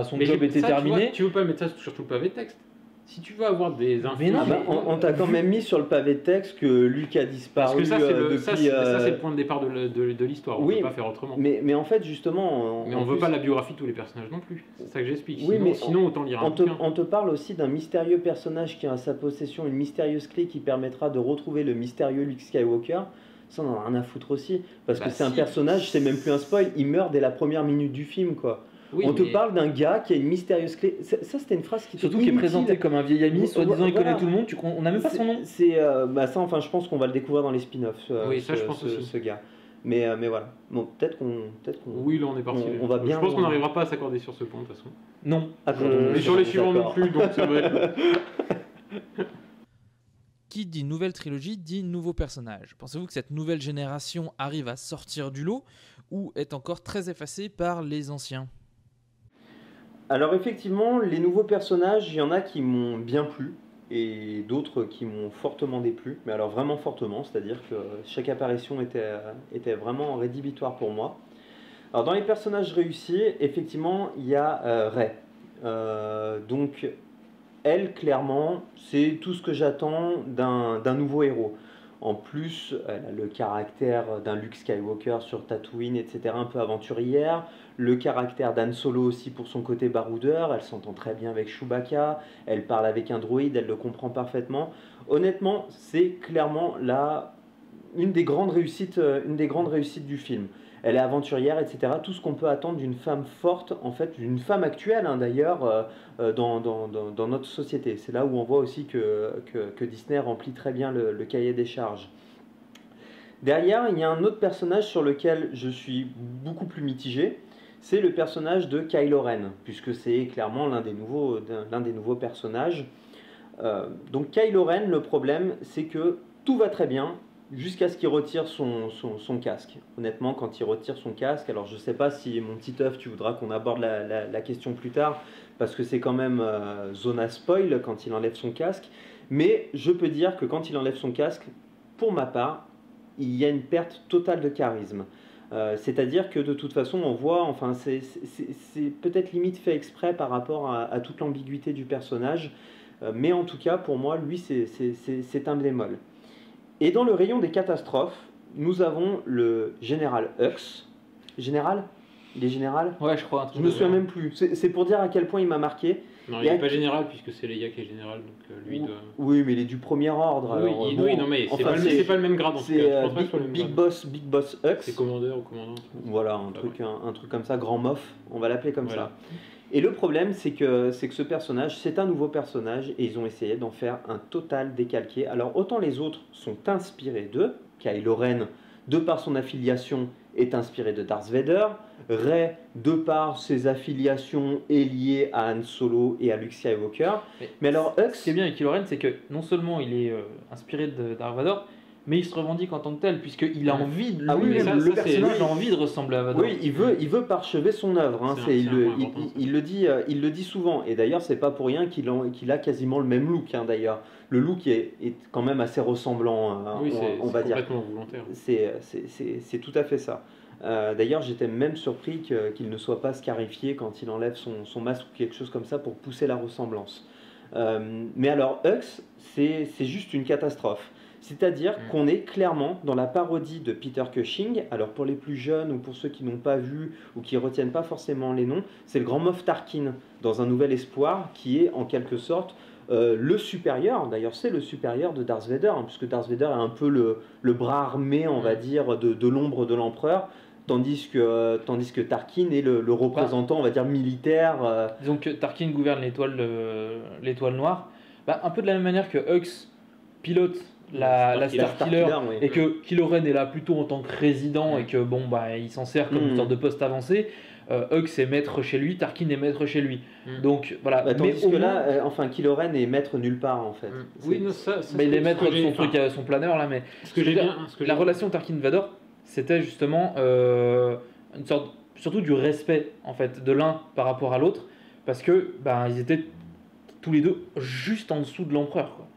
son Mais job était ça, terminé. Tu veux pas mettre ça sur tout le pavé de texte. Si tu veux avoir des infos... Mais non, On t'a quand même mis sur le pavé de texte que Luke a disparu Parce que ça, depuis... ça, c'est le point de départ de l'histoire. On Oui, peut pas faire autrement. Mais en fait, justement... Mais on veut pas la biographie de tous les personnages non plus. C'est ça que j'explique. Oui, mais sinon autant lire un On bouquin. te parle aussi d'un mystérieux personnage qui a à sa possession une mystérieuse clé qui permettra de retrouver le mystérieux Luke Skywalker. Ça, on en a rien à foutre aussi. Parce que c'est un personnage, c'est même plus un spoil, il meurt dès la première minute du film, quoi. Oui, on te mais- parle d'un gars qui a une mystérieuse clé. Ça, c'était une phrase qui était Surtout qu'il est inutile. présenté comme un vieil ami, soi-disant il Voilà. connaît tout le monde, on n'a même pas son nom. Ça, enfin, je pense qu'on va le découvrir dans les spin-offs. Oui, ça, je pense aussi. Ce gars. Mais voilà. Bon, peut-être qu'on. Oui, là on est parti. On va bien- Je pense qu'on n'arrivera pas à s'accorder sur ce point de toute façon. Non. Ah, quand Je- on est Mais sur les d'accord. suivants non plus, donc ça va être... Qui dit nouvelle trilogie dit nouveau personnage. Pensez-vous que cette nouvelle génération arrive à sortir du lot ou est encore très effacée par les anciens? Alors effectivement, les nouveaux personnages, il y en a qui m'ont bien plu et d'autres qui m'ont fortement déplu, mais alors vraiment fortement, c'est-à-dire que chaque apparition était vraiment rédhibitoire pour moi. Alors dans les personnages réussis, effectivement, il y a Rey. Donc elle, clairement, c'est tout ce que j'attends d'un nouveau héros. En plus, elle a le caractère d'un Luke Skywalker sur Tatooine, etc., un peu aventurière. Le caractère d'Han Solo aussi pour son côté baroudeur. Elle s'entend très bien avec Chewbacca. Elle parle avec un droïde, elle le comprend parfaitement. Honnêtement, c'est clairement une des grandes réussites du film. Elle est aventurière, etc. Tout ce qu'on peut attendre d'une femme forte, en fait, d'une femme actuelle d'ailleurs, dans notre société. C'est là où on voit aussi que Disney remplit très bien le cahier des charges. Derrière, il y a un autre personnage sur lequel je suis beaucoup plus mitigé. C'est le personnage de Kylo Ren, puisque c'est clairement l'un des nouveaux personnages. Donc Kylo Ren, le problème, c'est que tout va très bien jusqu'à ce qu'il retire son casque. Honnêtement, quand il retire son casque, alors je ne sais pas si mon petit œuf, tu voudras qu'on aborde la question plus tard, parce que c'est quand même zone à spoil quand il enlève son casque, mais je peux dire que quand il enlève son casque, pour ma part, il y a une perte totale de charisme. C'est-à-dire que de toute façon, on voit, enfin, c'est peut-être limite fait exprès par rapport à toute l'ambiguïté du personnage, mais en tout cas, pour moi, lui, c'est un bémol. Et dans le rayon des catastrophes, nous avons le général Hux. Général ? Il est général ? Ouais, je crois. Je me souviens même plus. C'est pour dire à quel point il m'a marqué. Non, il n'est pas général puisque c'est Leia qui est général, donc lui doit... Oui, mais il est du premier ordre. Oui, alors, oui, non, mais enfin, c'est pas le même grade en tout cas. Je pense pas que ce soit le même Big grade. Boss Hux. C'est commandeur ou commandant. Voilà, un truc comme ça, grand moff, on va l'appeler comme Voilà. ça. Et le problème, c'est que ce personnage, c'est un nouveau personnage et ils ont essayé d'en faire un total décalqué. Alors, autant les autres sont inspirés d'eux, Kylo Ren, de par son affiliation, est inspiré de Darth Vader. Rey, de par ses affiliations, est lié à Han Solo et à Luke Skywalker. Mais alors, Hux... Ce qui est bien avec Kylo Ren, c'est que non seulement il est inspiré de Darth Vader, mais il se revendique en tant que tel, puisqu'il a envie, Ah oui, lui-même, ça, le ça, personnage c'est- a envie de ressembler à Vader. Oui, il veut parchever son œuvre. Hein. C'est un point Il important, ça. il le dit souvent. Et d'ailleurs, c'est pas pour rien qu'il a quasiment le même look. Hein, d'ailleurs, le look est quand même assez ressemblant. Oui, on c'est va dire. complètement volontaire. C'est tout à fait ça. D'ailleurs, j'étais même surpris qu'il ne soit pas scarifié quand il enlève son masque ou quelque chose comme ça pour pousser la ressemblance. Mais alors, Hux, c'est juste une catastrophe. C'est-à-dire qu'on est clairement dans la parodie de Peter Cushing. Alors pour les plus jeunes ou pour ceux qui n'ont pas vu ou qui ne retiennent pas forcément les noms, c'est le grand Moff Tarkin dans Un Nouvel Espoir qui est en quelque sorte le supérieur. D'ailleurs c'est le supérieur de Darth Vader, hein, puisque Darth Vader est un peu le bras armé, on va dire, de l'ombre de l'empereur. Tandis que Tarkin est le représentant, on va dire, militaire. Disons que Tarkin gouverne l'étoile noire, un peu de la même manière que Hux pilote la Starkiller, oui. et que Kylo Ren est là plutôt en tant que résident et que il s'en sert comme une sorte de poste avancé. Hux est maître chez lui, Tarkin est maître chez lui. Donc voilà. Tandis que là, Kylo Ren est maître nulle part en fait. Oui, non, ça Il est maître de son truc, son planeur là, mais Ce que j'ai bien, la relation Tarkin-Vader, c'était justement une sorte, surtout du respect en fait de l'un par rapport à l'autre, parce que ils étaient tous les deux juste en dessous de l'empereur, quoi.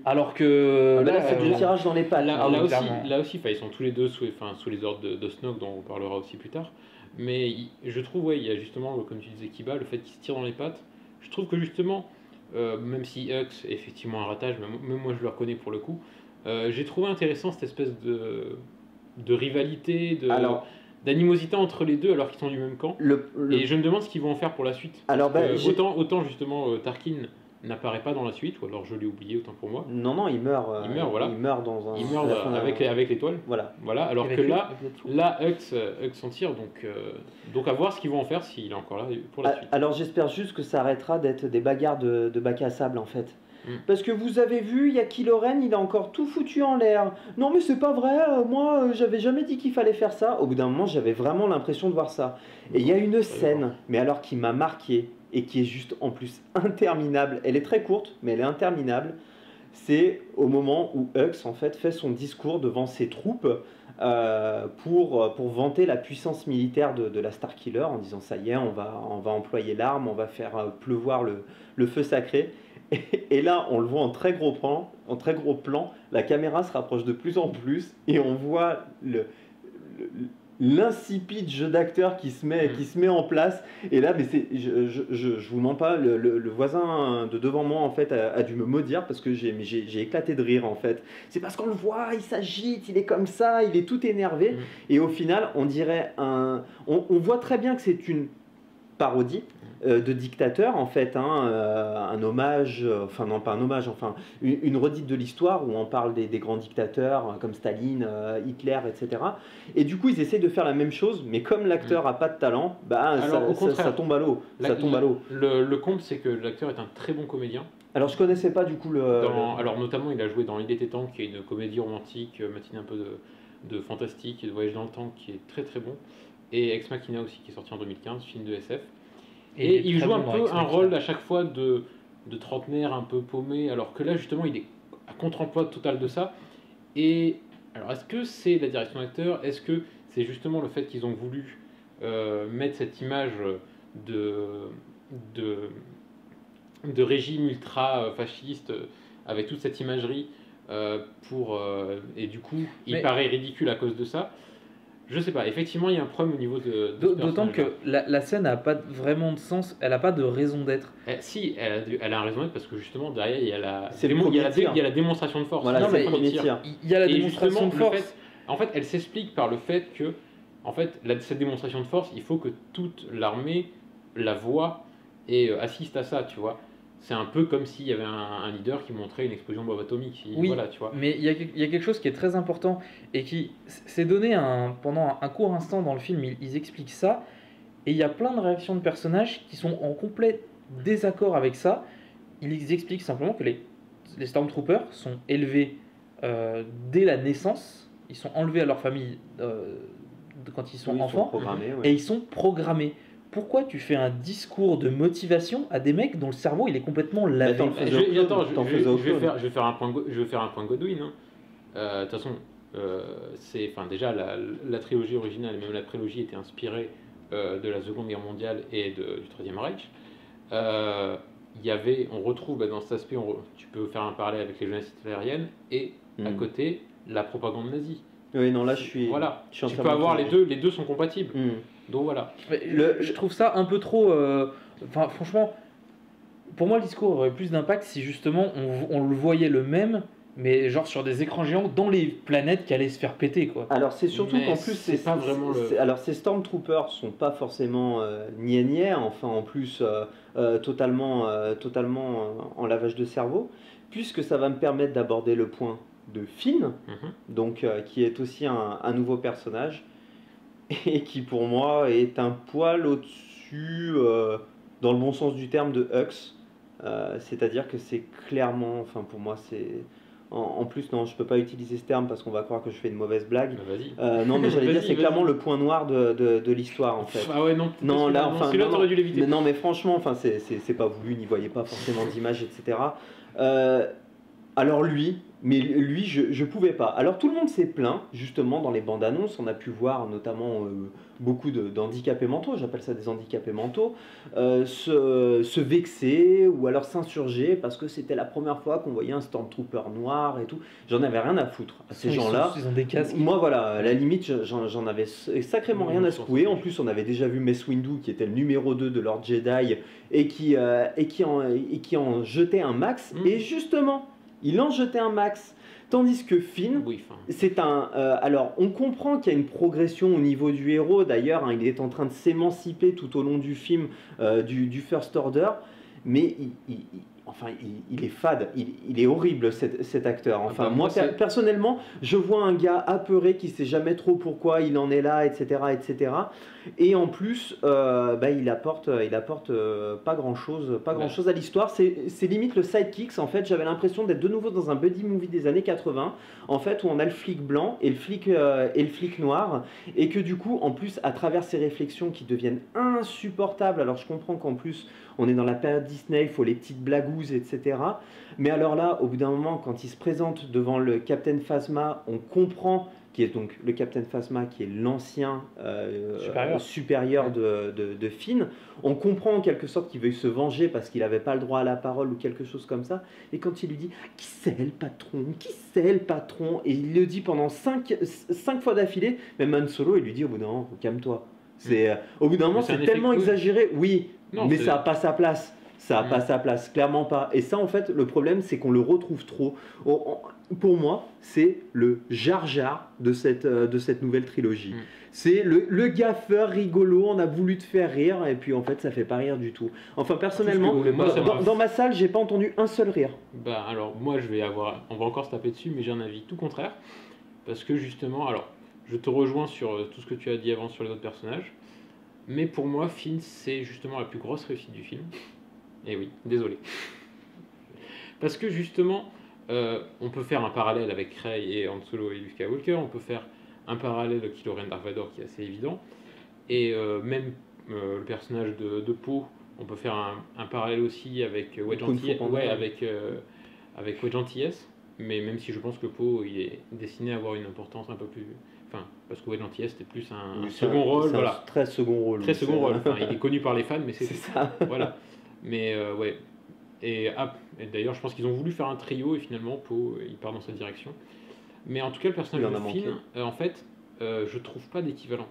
Alors que là, c'est du tirage dans les pattes. Là clairement. aussi, ils sont tous les deux sous les ordres de Snoke, dont on parlera aussi plus tard. Mais je trouve, il y a justement, comme tu disais, Kiba, le fait qu'il se tire dans les pattes. Je trouve que justement, même si Hux est effectivement un ratage, même moi je le reconnais pour le coup, j'ai trouvé intéressant cette espèce de rivalité, d'animosité entre les deux alors qu'ils sont du même camp. Et je me demande ce qu'ils vont en faire pour la suite. Alors, autant justement Tarkin n'apparaît pas dans la suite, ou alors je l'ai oublié, autant pour moi. Non, il meurt. Voilà. Il meurt dans un. Il meurt avec l'étoile. Voilà. Alors Avec que lui, là, avec Hux s'en tire, donc à voir ce qu'ils vont en faire s'il est encore là pour la suite. Alors j'espère juste que ça arrêtera d'être des bagarres de bac à sable en fait. Parce que vous avez vu, il y a Kylo Ren, il a encore tout foutu en l'air. Non mais c'est pas vrai, moi j'avais jamais dit qu'il fallait faire ça. Au bout d'un moment j'avais vraiment l'impression de voir ça. Et il y a une scène, mais alors qui m'a marqué et qui est juste en plus interminable. Elle est très courte, mais elle est interminable. C'est au moment où Hux en fait fait son discours devant ses troupes pour vanter la puissance militaire de la Starkiller en disant ça y est, on va employer l'arme, on va faire pleuvoir le feu sacré. Et là, on le voit en très gros plan, la caméra se rapproche de plus en plus et on voit l'insipide jeu d'acteur qui se met en place. Et là, mais je vous mens pas, le voisin de devant moi en fait a dû me maudire parce que j'ai éclaté de rire en fait. C'est parce qu'on le voit, il s'agite, il est comme ça, il est tout énervé. Et au final, on dirait on voit très bien que c'est une parodie de dictateur en fait, un hommage, enfin non pas un hommage, enfin une redite de l'histoire où on parle des grands dictateurs comme Staline, Hitler, etc. Et du coup ils essaient de faire la même chose, mais comme l'acteur a pas de talent, ça tombe à l'eau. Le comble, c'est que l'acteur est un très bon comédien. Alors je connaissais pas du coup Alors notamment il a joué dans Il était temps, qui est une comédie romantique matinée un peu de fantastique et de voyage dans le temps, qui est très très bon, et Ex Machina aussi, qui est sorti en 2015, film de SF. Et il joue un peu un rôle à chaque fois de trentenaire un peu paumé, alors que là justement il est à contre-emploi total de ça. Et alors est-ce que c'est la direction d'acteur, est-ce que c'est justement le fait qu'ils ont voulu mettre cette image de régime ultra fasciste avec toute cette imagerie et du coup il paraît ridicule à cause de ça. Je sais pas, effectivement il y a un problème au niveau de d'autant que la scène n'a pas vraiment de sens, elle n'a pas de raison d'être. Si, elle a un raison d'être parce que justement derrière il y a la démonstration de force. Voilà, non, mais il y a la et démonstration de force. En fait, elle s'explique par le fait que cette démonstration de force, il faut que toute l'armée la voit et assiste à ça, tu vois. C'est un peu comme s'il y avait un leader qui montrait une explosion de bombe atomique. Oui, voilà, tu vois. Mais il y a quelque chose qui est très important et qui s'est donné pendant un court instant dans le film, ils expliquent ça, et il y a plein de réactions de personnages qui sont en complet désaccord avec ça. Ils expliquent simplement que les Stormtroopers sont élevés dès la naissance, ils sont enlevés à leur famille quand ils sont enfants, et ils sont programmés. Pourquoi tu fais un discours de motivation à des mecs dont le cerveau il est complètement lavé? Je vais faire un point Godwin. De toute façon, déjà la trilogie originale et même la prélogie était inspirée de la Seconde Guerre mondiale et du Troisième Reich. On retrouve dans cet aspect, tu peux faire un parallèle avec les jeunesses hitlériennes et à côté la propagande nazie. Oui, non, là je suis. Voilà, tu peux avoir les deux sont compatibles. Donc voilà. Je trouve ça un peu trop. Franchement, pour moi, le discours aurait plus d'impact si justement on le voyait le même, mais genre sur des écrans géants dans les planètes qui allaient se faire péter, quoi. Alors c'est surtout qu'en plus c'est pas vraiment alors ces Stormtroopers sont pas forcément niais, enfin en plus totalement en lavage de cerveau, puisque ça va me permettre d'aborder le point de Finn, donc qui est aussi un nouveau personnage et qui pour moi est un poil au-dessus dans le bon sens du terme de Hux, c'est-à-dire que c'est clairement, enfin pour moi c'est en plus non je peux pas utiliser ce terme parce qu'on va croire que je fais une mauvaise blague. Non mais j'allais dire c'est clairement le point noir de l'histoire en fait. Ah ouais non là enfin celui-là t'aurais dû l'éviter. Mais franchement enfin c'est pas voulu, n'y voyez pas forcément d'image etc. Alors lui je pouvais pas. Alors tout le monde s'est plaint justement dans les bandes annonces, on a pu voir notamment beaucoup d'handicapés mentaux, j'appelle ça des handicapés mentaux, se vexer ou alors s'insurger parce que c'était la première fois qu'on voyait un Stormtrooper noir et tout. J'en avais rien à foutre à ces gens-là. Ils ont des casques. Moi voilà, à la limite j'en avais sacrément rien à secouer. En plus on avait déjà vu Mace Windu qui était le numéro 2 de Lord Jedi et qui en jetait un max. Et justement il en jetait un max, tandis que Finn, c'est un... alors, on comprend qu'il y a une progression au niveau du héros, d'ailleurs, il est en train de s'émanciper tout au long du film du First Order, mais il est fade, il est horrible cet acteur. Enfin, moi personnellement, je vois un gars apeuré qui sait jamais trop pourquoi il en est là, etc., etc. Et en plus, il apporte pas grand chose à l'histoire. C'est limite le sidekicks. En fait, j'avais l'impression d'être de nouveau dans un buddy movie des années 80, en fait, où on a le flic blanc et le flic noir, et que du coup, en plus, à travers ces réflexions qui deviennent insupportables. Alors, je comprends qu'en plus, on est dans la période Disney, il faut les petites blagouses, etc. Mais alors là, au bout d'un moment, quand il se présente devant le Captain Phasma, on comprend qui est donc le Captain Phasma, qui est l'ancien Supérieur. de Finn. On comprend en quelque sorte qu'il veuille se venger parce qu'il n'avait pas le droit à la parole ou quelque chose comme ça. Et quand il lui dit « Qui c'est le patron ? Qui c'est le patron ?» Et il le dit pendant 5 fois d'affilée, même Han Solo, il lui dit au bout d'un moment « Calme-toi ». Au bout d'un moment, Mais c'est un c'est effet tellement cause. exagéré, oui, Non, mais c'est- ça n'a pas sa place. Ça n'a pas sa place, clairement pas. Et ça, en fait, le problème, c'est qu'on le retrouve trop. Pour moi, c'est le Jar Jar de cette nouvelle trilogie. Mm. C'est le gaffeur rigolo, on a voulu te faire rire, et puis en fait, ça fait pas rire du tout. Enfin, personnellement, Tout ce que vous voulez, moi, ça m'a- dans ma salle, j'ai pas entendu un seul rire. Bah alors moi on va encore se taper dessus, mais j'ai un avis tout contraire, parce que justement, alors je te rejoins sur tout ce que tu as dit avant sur les autres personnages, mais pour moi Finn c'est justement la plus grosse réussite du film. Et oui, désolé. Parce que justement, on peut faire un parallèle avec Rey et Han Solo et Luke Skywalker, on peut faire un parallèle avec Kylo Ren Darth Vader qui est assez évident, et même le personnage de Poe, on peut faire un parallèle aussi avec Wedge Kung Fu Antilles, Panda. ouais, avec Wedge Antilles, mais même si je pense que Poe il est destiné à avoir une importance un peu plus, enfin parce que Wedge Antilles c'était plus un Oui, second rôle, c'est un voilà, très second rôle. très oui, second c'est- rôle. Enfin, il est connu par les fans, mais C'est c'est ça. voilà. Mais ouais. Et d'ailleurs, je pense qu'ils ont voulu faire un trio et finalement, Poe, il part dans cette direction. Mais en tout cas, le personnage Il en a de manqué. Finn, en fait, je trouve pas d'équivalent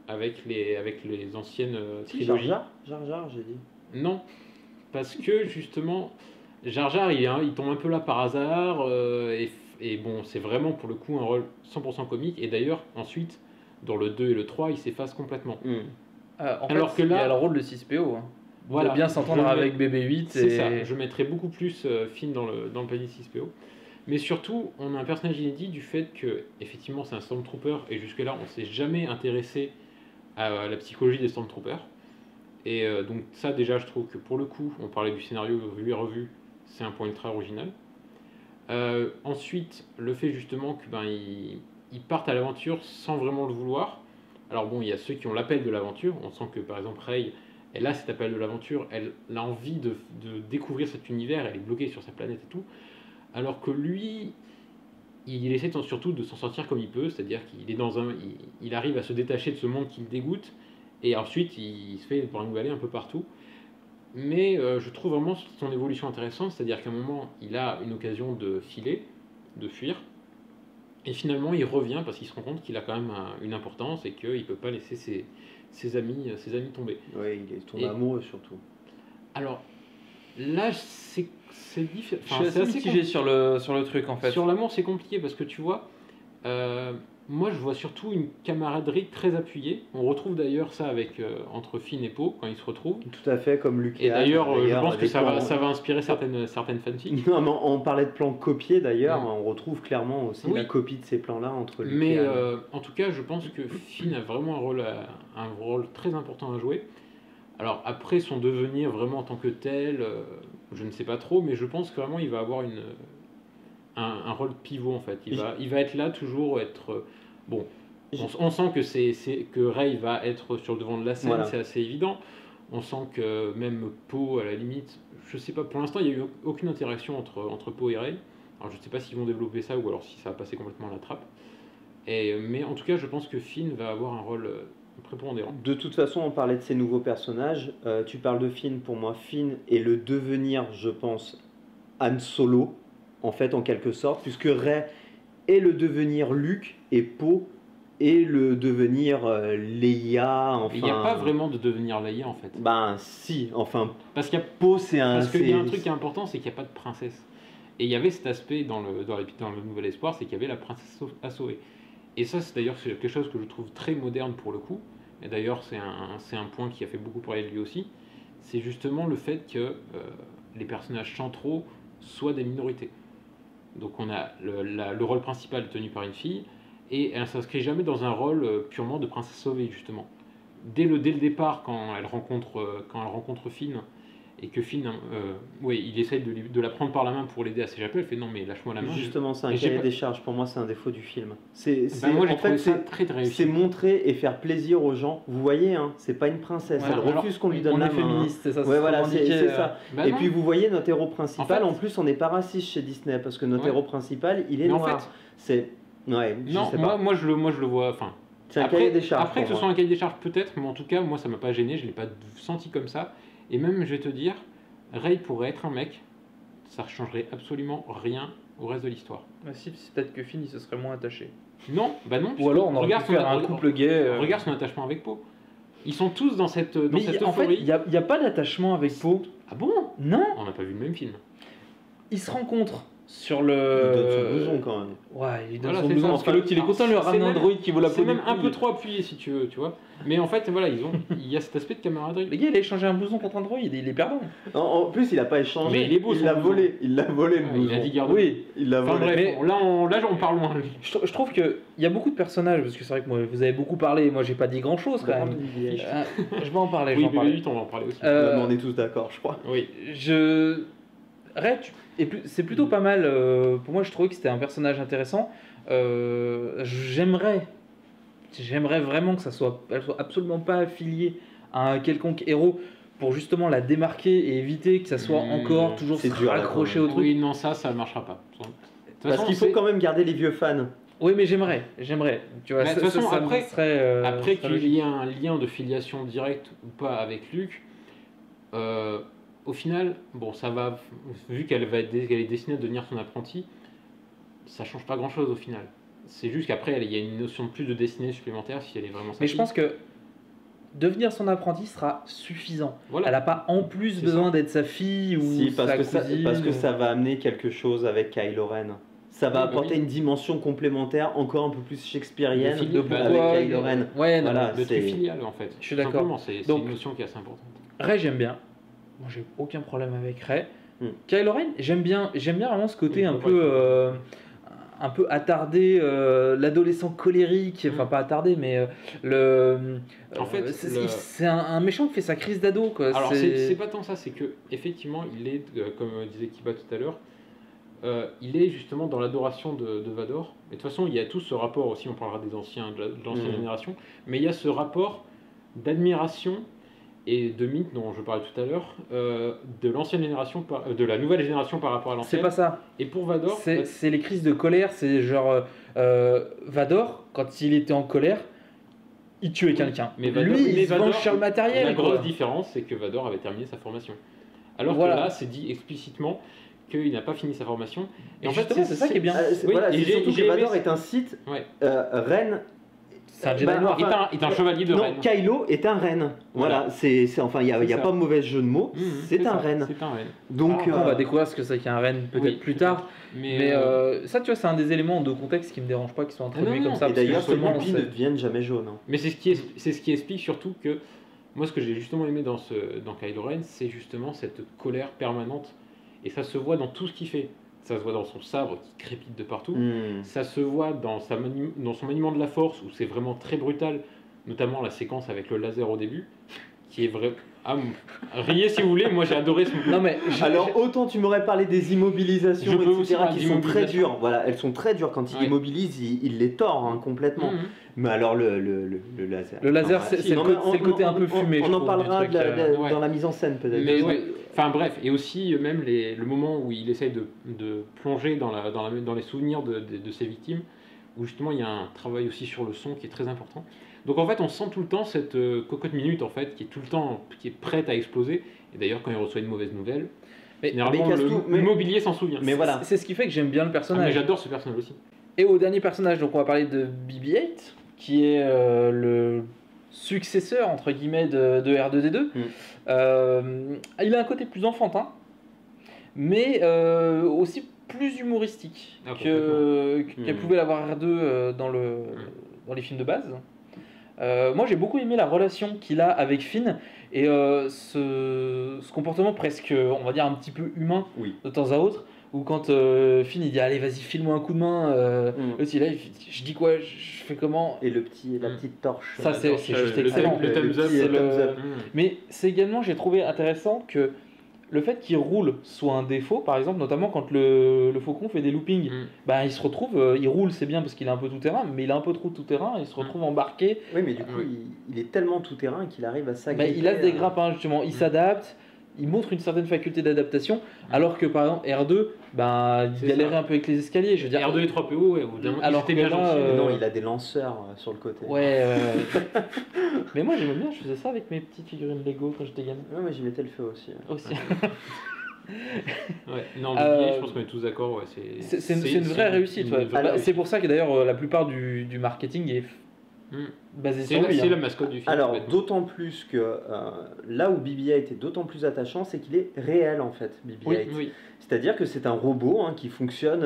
avec les anciennes Si, Jar trilogies. Jar, j'ai dit. Non, parce que justement, Jar Jar, il tombe un peu là par hasard, et bon, c'est vraiment pour le coup un rôle 100% comique. Et d'ailleurs, ensuite, dans le 2 et le 3, il s'efface complètement. En Alors fait, que là- il a le rôle de 6PO. Hein. Voilà, De bien s'entendre je avec BB-8. C'est et... ça, je mettrais beaucoup plus Finn dans le panier 6PO. Mais surtout, on a un personnage inédit du fait que, effectivement, c'est un Stormtrooper, et jusque-là, on s'est jamais intéressé à la psychologie des Stormtroopers. Et donc, ça, déjà, je trouve que pour le coup, on parlait du scénario vu et revu, c'est un point ultra original. Ensuite, le fait justement que ils partent à l'aventure sans vraiment le vouloir. Alors bon, il y a ceux qui ont l'appel de l'aventure. On sent que par exemple Rey, elle a cet appel de l'aventure, elle a envie de découvrir cet univers, elle est bloquée sur sa planète et tout. Alors que lui, il essaie surtout de s'en sortir comme il peut, c'est-à-dire qu'il est il arrive à se détacher de ce monde qui le dégoûte, et ensuite il se fait brinque-baller un peu partout. Mais je trouve vraiment son évolution intéressante, c'est-à-dire qu'à un moment, il a une occasion de filer, de fuir, et finalement il revient parce qu'il se rend compte qu'il a quand même une importance et qu'il ne peut pas laisser ses amis tomber. Oui, il est tombé Et- amoureux surtout. Alors là, c'est différent. Je suis assez mitigé sur le truc en fait. Sur l'amour, c'est compliqué parce que tu vois, moi je vois surtout une camaraderie très appuyée. On retrouve d'ailleurs ça avec entre Finn et Poe quand ils se retrouvent. Tout à fait, comme Luke Et Han, d'ailleurs, je pense que les ça va plans- inspirer certaines fanfics. Non, mais on parlait de plans copiés d'ailleurs, Ouais. on retrouve clairement aussi Oui. la copie de ces plans-là entre Luke Mais et Han. en tout cas, je pense que Finn a vraiment un rôle très important à jouer. Alors après son devenir vraiment en tant que tel, je ne sais pas trop, mais je pense que vraiment il va avoir un rôle pivot en fait. Il va être là toujours, être bon. On sent que Rey va être sur le devant de la scène, Voilà. c'est assez évident. On sent que même Poe à la limite, je sais pas. Pour l'instant, il n'y a eu aucune interaction entre Poe et Rey. Alors je ne sais pas s'ils vont développer ça ou alors si ça va passer complètement à la trappe. Mais en tout cas, je pense que Finn va avoir un rôle prépondérant. De toute façon, on parlait de ces nouveaux personnages. Tu parles de Finn, pour moi, Finn est le devenir, je pense, Han Solo, en fait, en quelque sorte, puisque Rey est le devenir Luke et Poe est le devenir Leia. Enfin, Il n'y a pas vraiment de devenir Leia en fait. Ben, si, enfin, Parce qu'il y a Poe, c'est un. Parce qu'il y a un c'est- truc qui est important, c'est qu'il n'y a pas de princesse. Et il y avait cet aspect dans le Nouvel Espoir, c'est qu'il y avait la princesse à sauver. Et ça, c'est d'ailleurs quelque chose que je trouve très moderne pour le coup. Et d'ailleurs, c'est un point qui a fait beaucoup parler de lui aussi. C'est justement le fait que les personnages centraux soient des minorités. Donc on a le rôle principal tenu par une fille, et elle ne s'inscrit jamais dans un rôle purement de princesse sauvée, justement. Dès le départ, quand elle rencontre Finn, et que Finn, il essaie de la prendre par la main pour l'aider à s'échapper, elle fait non mais lâche-moi la main. Justement, c'est un Et j'ai cahier pas- des charges. Pour moi, c'est un défaut du film. Moi j'ai en trouvé fait, ça c'est très réussi. c'est montrer et faire plaisir aux gens. Vous voyez, hein, c'est pas une princesse. Voilà, Elle alors, refuse qu'on lui donne On la est main. hein. féministe, c'est ça. Ouais, voilà, c'est ça. Bah Et non. puis vous voyez notre héros principal. En En, fait- plus, on n'est pas raciste chez Disney parce que notre Ouais. héros principal, il est Mais en noir. fait, C'est Ouais, je Non, sais pas. moi je le vois. Enfin, C'est un cahier des charges. après que pour ce soit moi. un cahier des charges, peut-être, mais en tout cas, moi ça m'a pas gêné, je l'ai pas senti comme ça. Et même, je vais te dire, Rey pourrait être un mec, ça ne changerait absolument rien au reste de l'histoire. Bah, si, peut-être que Finn il se serait moins attaché. Non, bah non. Ou alors on aurait pu faire un couple gay. Regarde son attachement avec Poe. Ils sont tous dans cette Mais en fait, euphorie. il n'y a pas d'attachement avec Poe. Ah bon? Non, On n'a pas vu le même film. ils se rencontrent sur Il donne son le. bouson quand même. Ouais, il donne Voilà, son c'est blouson ça. parce que l'autre il est Alors, content de lui c'est ramener un même- droïde qui vaut la peau C'est du même un cul. peu trop appuyé si tu veux, tu vois. Mais en fait, voilà, il y a cet aspect de camaraderie. Le gars il a échangé un blouson contre un droïde, il est perdant. En plus, il a pas échangé. Mais il est beau, son l'a blouson. volé. Il l'a volé le Ouais, blouson. il a dit garde. Oui, Il l'a Enfin volé. bref, Mais- là on parle loin. Lui. je trouve qu'il y a beaucoup de personnages, parce que c'est vrai que moi, vous avez beaucoup parlé, moi j'ai pas dit grand chose quand même. Je vais en parler, je vais Oui, en parler. BB-8, on va en parler aussi. Euh, Mais on est tous d'accord, je crois. Oui. Ray, c'est plutôt pas mal. Pour moi, je trouvais que c'était un personnage intéressant. J'aimerais vraiment que elle soit absolument pas affiliée à un quelconque héros pour justement la démarquer et éviter que ça soit encore toujours c'est dur, là, accroché quand au truc. Oui, non, ça marchera pas. De toute Parce façon, qu'il faut c'est- quand même garder les vieux fans. Oui, mais j'aimerais. Tu vois, Mais de toute façon, ça me après- serait, Après serait qu'il logique. y ait un lien de filiation directe ou pas avec Luke, au final, bon, ça va, vu qu'elle est destinée à devenir son apprenti, ça change pas grand chose au final. C'est juste qu'après, il y a une notion de plus de destinée supplémentaire si elle est vraiment sa Mais je fille. pense que devenir son apprenti sera suffisant. Voilà. Elle n'a pas en plus C'est besoin d'être sa fille ou Si, parce sa que, ça, cousine. parce que ou- ça va amener quelque chose avec Kylo Ren. Ça va Oui, bah apporter oui. une dimension complémentaire, encore un peu plus shakespearienne Le film de bah, avec pourquoi- Kylo Ren. Ouais, non, Voilà. Le truc c'est- filial en fait. Je suis Tout d'accord. simplement, c'est Donc- une notion qui est assez importante. Ray, j'aime bien. Moi, j'ai aucun problème avec Ray. Hmm. Kylo Ren, j'aime bien vraiment ce côté Oui, un c'est peu, vrai. un peu attardé, l'adolescent colérique. Enfin, Hmm. pas attardé, mais En fait, c'est un méchant qui fait sa crise d'ado, quoi. Alors c'est pas tant ça, c'est que effectivement il est, comme disait Kiba tout à l'heure, il est justement dans l'adoration de Vador. Et de toute façon il y a tout ce rapport aussi, on parlera des anciens, de l'ancienne génération, mais il y a ce rapport d'admiration et de mythe dont je parlais tout à l'heure, de l'ancienne génération, de la nouvelle génération par rapport à C'est l'ancienne. pas ça. Et pour Vador, C'est les crises de colère. C'est genre Vador, quand il était en colère, il tuait quelqu'un. Mais Vador- Lui, mais il se Vador- venge sur le matériel. la quoi. grosse différence, c'est que Vador avait terminé sa formation. Alors Voilà. que là, c'est dit explicitement qu'il n'a pas fini sa formation. Et justement, c'est ça qui est bien. Oui, voilà, et c'est j'ai- surtout j'ai que aimé Vador ça. est un Sith. Ouais. Ren. C'est un Jedi bah, noir. enfin, est un chevalier de non, Ren. Kylo est un Ren. Voilà, enfin, il n'y a, C'est y a ça. pas de mauvais jeu de mots. c'est un ça, Ren. C'est un Ren. Donc, Après, on va découvrir ce que c'est qu'un Ren peut-être Oui, plus peut-être. tard. Mais, Ça, tu vois, c'est un des éléments de contexte qui me dérange pas, qui sont introduits non, comme non. ça. et parce que d'ailleurs, ces justement, pupilles ne deviennent jamais jaunes. hein. mais c'est ce qui explique surtout que moi, ce que j'ai justement aimé dans Kylo Ren, c'est justement cette colère permanente. Et ça se voit dans tout ce qu'il fait. Ça se voit dans son sabre qui crépite de partout. Hmm. Ça se voit dans son maniement de la force où c'est vraiment très brutal, notamment la séquence avec le laser au début, qui est vrai. Ah, riez si vous voulez, moi j'ai adoré ce Non, mais Alors autant tu m'aurais parlé des immobilisations, Je peux aussi etc., parler qui sont très d'immobilisation. dures. Voilà, elles sont très dures. Quand il Ouais. immobilise, il les tord complètement. Mhm. Mais alors le laser. Le laser, Non, c'est si, le non, côté- mais c'est le côté un peu fumé, On je en trouve, parlera du truc, ouais. dans la mise en scène peut-être. Mais ouais. enfin bref, et aussi même le moment où il essaye de plonger dans les souvenirs de ses victimes, où justement il y a un travail aussi sur le son qui est très important. Donc en fait on sent tout le temps cette cocotte minute en fait qui est tout le temps qui est prête à exploser. Et d'ailleurs quand il reçoit une mauvaise nouvelle, Mais- généralement mais Castou, le mobilier s'en souvient. Mais voilà. c'est ce qui fait que j'aime bien le Ah, mais personnage. j'adore ce personnage aussi. Et au dernier personnage, donc on va parler de BB-8, qui est le successeur entre guillemets de R2D2. Il a un côté plus enfantin, mais aussi plus humoristique Ah, qu'elle Mm. pouvait l'avoir R2 dans les films de base. Moi j'ai beaucoup aimé la relation qu'il a avec Finn et ce comportement presque, on va dire, un petit peu humain Oui. de temps à autre, où quand Finn il dit allez vas-y file-moi un coup de main, l'autre il est là, il fait, je dis quoi, je fais comment. Et la petite torche. Ça, c'est juste le excellent. le thumbs up. petit C'est le- thumbs up. Mais c'est également, j'ai trouvé intéressant que le fait qu'il roule soit un défaut, par exemple, notamment quand le faucon fait des loopings, bah, il se retrouve, il roule, c'est bien parce qu'il a un peu tout terrain, mais il a un peu trop tout terrain, il se retrouve embarqué. Oui, mais du coup, Oui. il est tellement tout terrain qu'il arrive à Bah, s'agripper. il a des grappins, justement, il s'adapte, il montre une certaine faculté d'adaptation, alors que par exemple R2, ben, il C'est galérait ça. un peu avec les escaliers. Je veux dire, R2 et 3PO, ouais, au bout d'un moment, Alors ils étaient que bien là, gentils. Non, il a des lanceurs sur le côté. Ouais, ouais. Mais moi j'aimais bien, je faisais ça avec mes petites figurines Lego quand j'étais gamin. Ouais, moi j'y mettais le feu aussi. Aussi. Ouais. Non, Euh, BB-8, je pense qu'on est tous d'accord. Ouais, C'est une vraie réussite. Ouais. vraie Bah, réussite. c'est pour ça que d'ailleurs la plupart du marketing est Hmm. basé C'est sur la, lui. c'est hein. la mascotte du film. Alors, complètement. d'autant plus que là où BB-8 est d'autant plus attachant, c'est qu'il est réel en fait, BB-8. Oui, oui. C'est-à-dire que c'est un robot qui fonctionne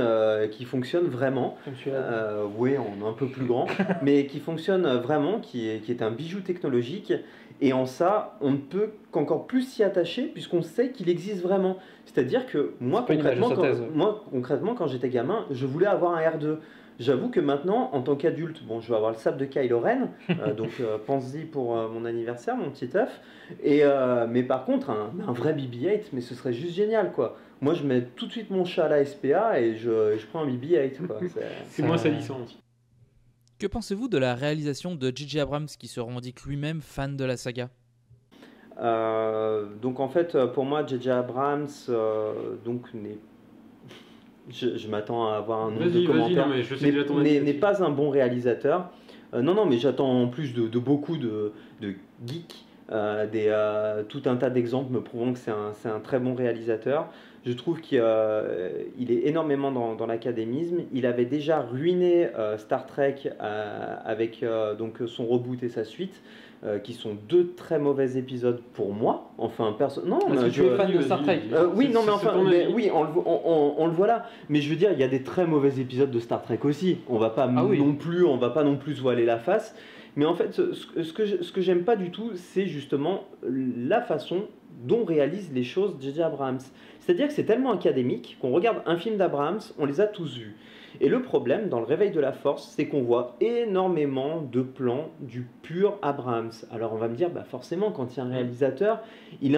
vraiment. Comme celui-là. Oui, on est un peu plus grand, mais qui fonctionne vraiment, qui est un bijou technologique. Et en ça, on ne peut qu'encore plus s'y attacher puisqu'on sait qu'il existe vraiment. C'est-à-dire que moi, C'est pas une image de synthèse, ouais. concrètement, quand j'étais gamin, je voulais avoir un R2. J'avoue que maintenant, en tant qu'adulte, bon, je vais avoir le sable de Kylo Ren, donc pense-y pour mon anniversaire, mon petit œuf. Mais par contre, un vrai BB-8, mais ce serait juste génial, quoi. Moi, je mets tout de suite mon chat à la SPA et je prends un BB-8, quoi. C'est moins salissant aussi. Que pensez-vous de la réalisation de J.J. Abrams qui se revendique lui-même fan de la saga? Donc en fait, pour moi, J.J. Abrams n'est... Je m'attends à avoir un nombre de Vas-y, commentaires. non, mais je sais déjà ton avis n'est là-dessus. pas un bon réalisateur. Non, mais j'attends en plus de beaucoup de geeks, tout un tas d'exemples me prouvant que c'est un très bon réalisateur. Je trouve qu'il est énormément dans l'académisme. Il avait déjà ruiné Star Trek avec donc son reboot et sa suite, qui sont deux très mauvais épisodes pour moi. Enfin, non, Parce que tu es fan de Star Trek. oui, non, mais C'est enfin, ton avis. oui, on le voit là. Mais je veux dire, il y a des très mauvais épisodes de Star Trek aussi. On va pas Ah oui. on va pas non plus se voiler la face. Mais en fait, ce que j'aime pas du tout, c'est justement la façon dont réalise les choses J.J. Abrams. C'est-à-dire que c'est tellement académique qu'on regarde un film d'Abrams, on les a tous vus. Et le problème dans Le Réveil de la Force, c'est qu'on voit énormément de plans du pur Abrams. Alors on va me dire, bah forcément, quand il y a un réalisateur, il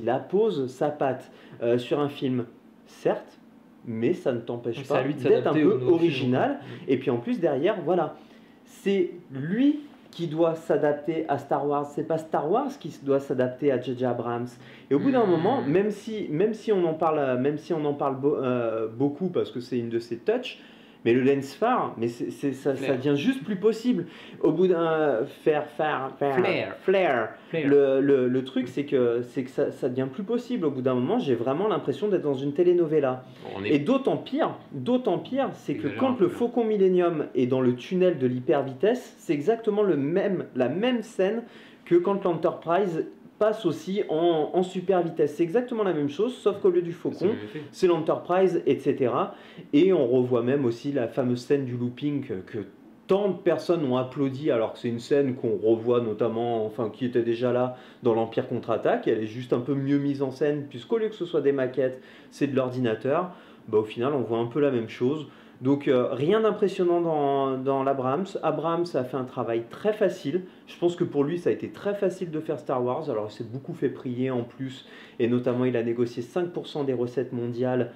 appose sa patte sur un film, certes, mais ça ne t'empêche C'est pas à lui de d'être un s'adapter peu aux nouveaux original. films. Et puis en plus, derrière, voilà, c'est lui qui doit s'adapter à Star Wars, c'est pas Star Wars qui doit s'adapter à J.J. Abrams. Et au bout d'un moment, même si on en parle beaucoup parce que c'est une de ses touches, mais le lens phare, mais ça devient juste plus possible. Au bout d'un flare. Le truc, c'est que ça devient plus possible. Au bout d'un moment, j'ai vraiment l'impression d'être dans une telenovela. Et d'autant pire, c'est que quand le Faucon Millenium est dans le tunnel de l'hypervitesse, c'est exactement la même scène que quand l'Enterprise passe aussi en super vitesse. C'est exactement la même chose, sauf qu'au lieu du Faucon, c'est l'Enterprise, etc. Et on revoit même aussi la fameuse scène du looping que tant de personnes ont applaudi, alors que c'est une scène qu'on revoit notamment, enfin qui était déjà là dans l'Empire contre-attaque. Elle est juste un peu mieux mise en scène, puisqu'au lieu que ce soit des maquettes, c'est de l'ordinateur. Bah, au final, on voit un peu la même chose. Donc rien d'impressionnant dans l'Abrams. Abrams a fait un travail très facile. Je pense que pour lui, ça a été très facile de faire Star Wars. Alors il s'est beaucoup fait prier en plus. Et notamment, il a négocié 5% des recettes mondiales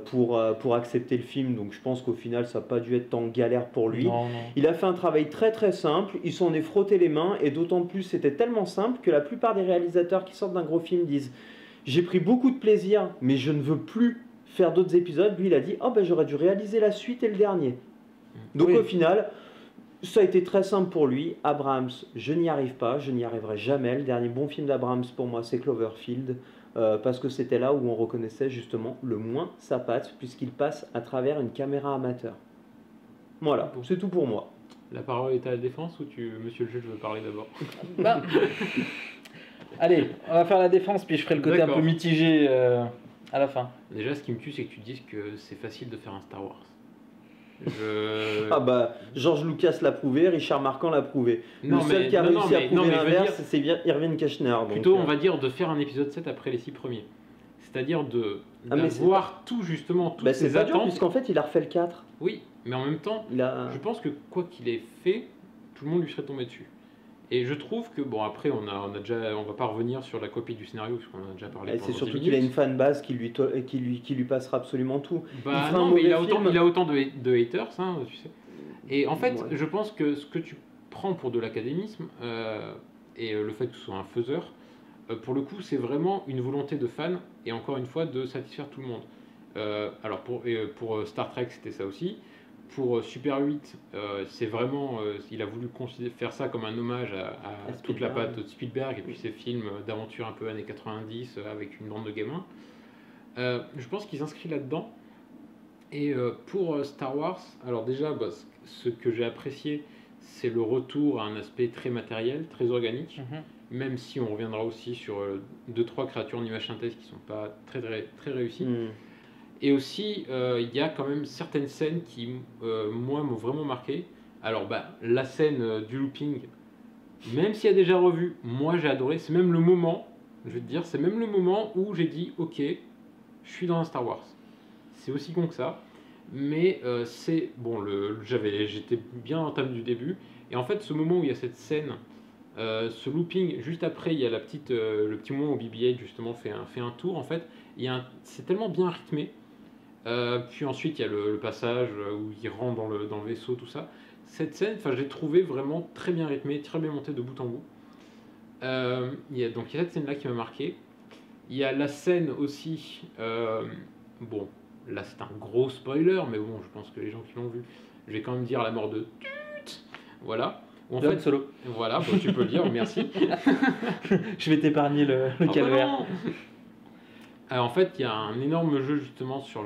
pour accepter le film. Donc je pense qu'au final, ça n'a pas dû être tant galère pour lui. Non. Il a fait un travail très très simple. Il s'en est frotté les mains. Et d'autant plus, c'était tellement simple que la plupart des réalisateurs qui sortent d'un gros film disent « J'ai pris beaucoup de plaisir, mais je ne veux plus faire d'autres épisodes », lui il a dit « Oh ben j'aurais dû réaliser la suite et le dernier ». Donc Oui. au final, ça a été très simple pour lui. Abrams, je n'y arrive pas, je n'y arriverai jamais. Le dernier bon film d'Abrams pour moi c'est Cloverfield, parce que c'était là où on reconnaissait justement le moins sa patte, puisqu'il passe à travers une caméra amateur. Voilà, c'est tout pour moi. La parole est à la défense ou monsieur le juge veut parler d'abord? Ben, allez, on va faire la défense, puis je ferai le côté un D'accord. peu mitigé à la fin. Déjà, ce qui me tue, c'est que tu dises que c'est facile de faire un Star Wars. Ah bah, George Lucas l'a prouvé, Richard Marquand l'a prouvé. Non, le seul mais- qui a non, réussi non, à mais- prouver non, mais je veux l'inverse, dire- c'est Irving Keschner. donc, Plutôt, on va dire de faire un épisode 7 après les 6 premiers. C'est-à-dire mais c'est d'avoir tout justement, toutes bah, c'est ces pas dur, attentes. puisqu'en fait il a refait le 4. Oui, mais en même temps, Il a... je pense que quoi qu'il ait fait, tout le monde lui serait tombé dessus. Et je trouve que, bon, après, on va pas revenir sur la copie du scénario, parce qu'on en a déjà parlé. Et c'est pendant surtout 10 qu'il a une minutes. fanbase qui lui passera absolument tout. Bah, il fera un non, mais il mauvais film. a autant de haters, hein, tu sais. Et en fait, Ouais. je pense que ce que tu prends pour de l'académisme, et le fait que ce soit un faiseur, pour le coup, c'est vraiment une volonté de fan, et encore une fois, de satisfaire tout le monde. Alors pour Star Trek, c'était ça aussi. Pour Super 8, c'est vraiment, il a voulu faire ça comme un hommage à toute la patte de Spielberg et puis ses films d'aventure un peu années 90 avec une bande de gamins. Je pense qu'il s'inscrit là-dedans. Et pour Star Wars, alors déjà, ce que j'ai apprécié, c'est le retour à un aspect très matériel, très organique, même si on reviendra aussi sur 2-3 créatures en image synthèse qui ne sont pas très, très, très réussies. Et aussi, il y a quand même certaines scènes qui, moi, m'ont vraiment marqué. Alors, la scène du looping, même s'il y a déjà revu, moi j'ai adoré. C'est même le moment, je vais te dire, c'est même le moment où j'ai dit, ok, je suis dans un Star Wars. C'est aussi con que ça. Mais c'est bon, j'étais bien en table du début. Et en fait, ce moment où il y a cette scène, ce looping, juste après, il y a le petit moment où BB-8 justement fait un tour. En fait, c'est tellement bien rythmé. Puis ensuite, il y a le passage où il rentre dans le vaisseau, tout ça. Cette scène, j'ai trouvé vraiment très bien rythmée, très bien montée de bout en bout. Il y a cette scène-là qui m'a marqué. Il y a la scène aussi. Bon, là c'est un gros spoiler, mais bon, je pense que les gens qui l'ont vu, je vais quand même dire la mort de Tut. Voilà. En fait, Solo. Voilà, tu peux le dire, merci. Je vais t'épargner le calvaire. En fait, il y a un énorme jeu justement sur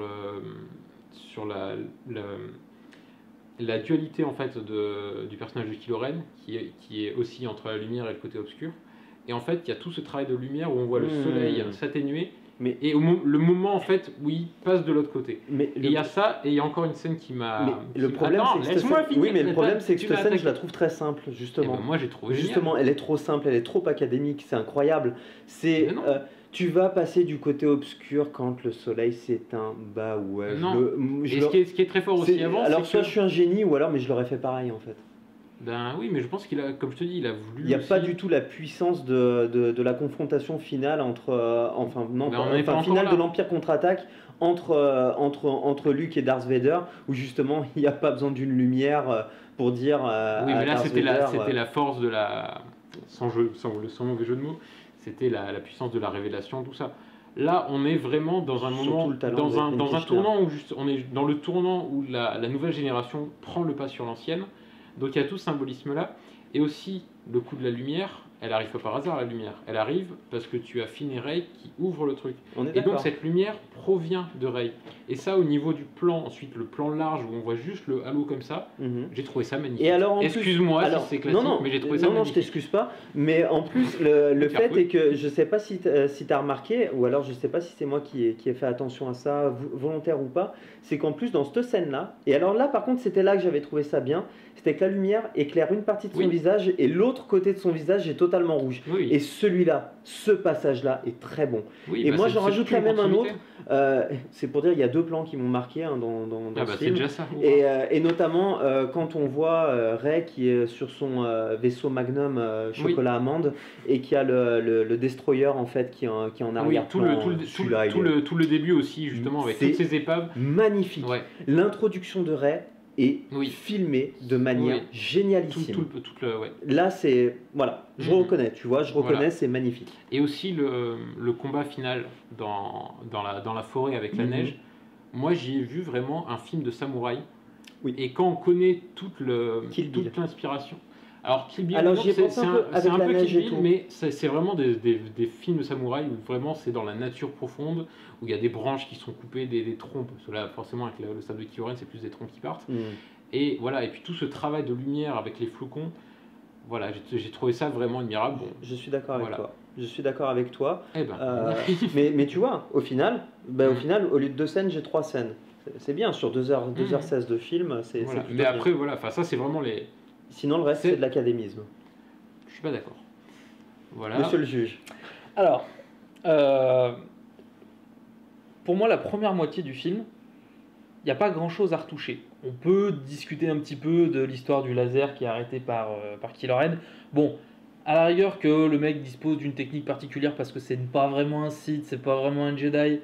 la dualité en fait du personnage de Kylo Ren, qui est aussi entre la lumière et le côté obscur. Et en fait, il y a tout ce travail de lumière où on voit le soleil s'atténuer. Et le moment en fait où il passe de l'autre côté. Il y a ça, et il y a encore une scène qui m'a. Le problème, c'est que cette scène, je la trouve très simple, justement. Moi, j'ai trouvé. Justement, elle est trop simple, elle est trop académique, c'est incroyable. Tu vas passer du côté obscur quand le soleil s'éteint. Bah ouais. Ce qui est très fort aussi avant. Alors, soit je suis un génie, ou alors, mais je l'aurais fait pareil en fait. Ben oui, mais je pense comme je te dis, il a voulu. Il n'y a pas du tout la puissance de la confrontation finale finale de l'Empire contre-attaque entre Luke et Darth Vader, où justement il n'y a pas besoin d'une lumière pour dire. Oui, mais là c'était la force de la. Sans mauvais jeu de mots, c'était la puissance de la révélation, tout ça. Là, on est vraiment dans un moment, dans un tournant où on est dans le tournant où la nouvelle génération prend le pas sur l'ancienne. Donc il y a tout ce symbolisme-là. Et aussi, le coup de la lumière, elle arrive pas par hasard, la lumière. Elle arrive parce que tu as Finn et Rey qui ouvrent le truc. Et donc cette lumière provient de Rey. Et ça, au niveau du plan, ensuite le plan large où on voit juste le halo comme ça, j'ai trouvé ça magnifique. Et alors, excuse-moi si c'est classique, mais j'ai trouvé ça magnifique. Non, je t'excuse pas. Mais en plus, le fait est que je sais pas si tu as remarqué, ou alors je sais pas si c'est moi qui ai fait attention à ça, volontaire ou pas, c'est qu'en plus dans cette scène-là, et alors là par contre c'était là que j'avais trouvé ça bien, c'était que la lumière éclaire une partie de son visage et l'autre côté de son visage est totalement rouge. Et celui-là, ce passage-là est très bon. Et moi j'en rajouterais même un autre. C'est pour dire, il y a deux plans qui m'ont marqué dans ce film. Déjà ça. Et notamment quand on voit Rey qui est sur son vaisseau Magnum chocolat amande et qui a le destroyer en fait qui est en arrière. Tout le début aussi justement avec toutes ces épaves. Magnifique. L'introduction de Rey est filmée de manière génialissime. Là c'est je reconnais, tu vois, c'est magnifique. Et aussi le combat final dans la forêt avec la neige. Moi j'y ai vu vraiment un film de samouraï. Et quand on connaît toute l'inspiration. Alors Kill Bill, c'est un peu Kill Bill, mais c'est vraiment des films de samouraï où vraiment c'est dans la nature profonde, où il y a des branches qui sont coupées, des trompes. Parce que là, forcément, avec le sable de Kylo Ren, c'est plus des trompes qui partent. Et voilà, et puis tout ce travail de lumière avec les flocons, voilà, j'ai trouvé ça vraiment admirable. Bon, je suis d'accord avec toi. Je suis d'accord avec toi. Mais tu vois, au final, au lieu de 2 scènes, j'ai 3 scènes. C'est bien, sur 2h16 de film, c'est mais après, voilà, ça c'est vraiment les... Sinon, le reste, c'est de l'académisme. Je suis pas d'accord. Voilà. Monsieur le juge. Alors, pour moi, la première moitié du film, il n'y a pas grand-chose à retoucher. On peut discuter un petit peu de l'histoire du laser qui est arrêté par Kylo Ren. Bon, à la rigueur que le mec dispose d'une technique particulière parce que c'est pas vraiment un Sith, c'est pas vraiment un Jedi.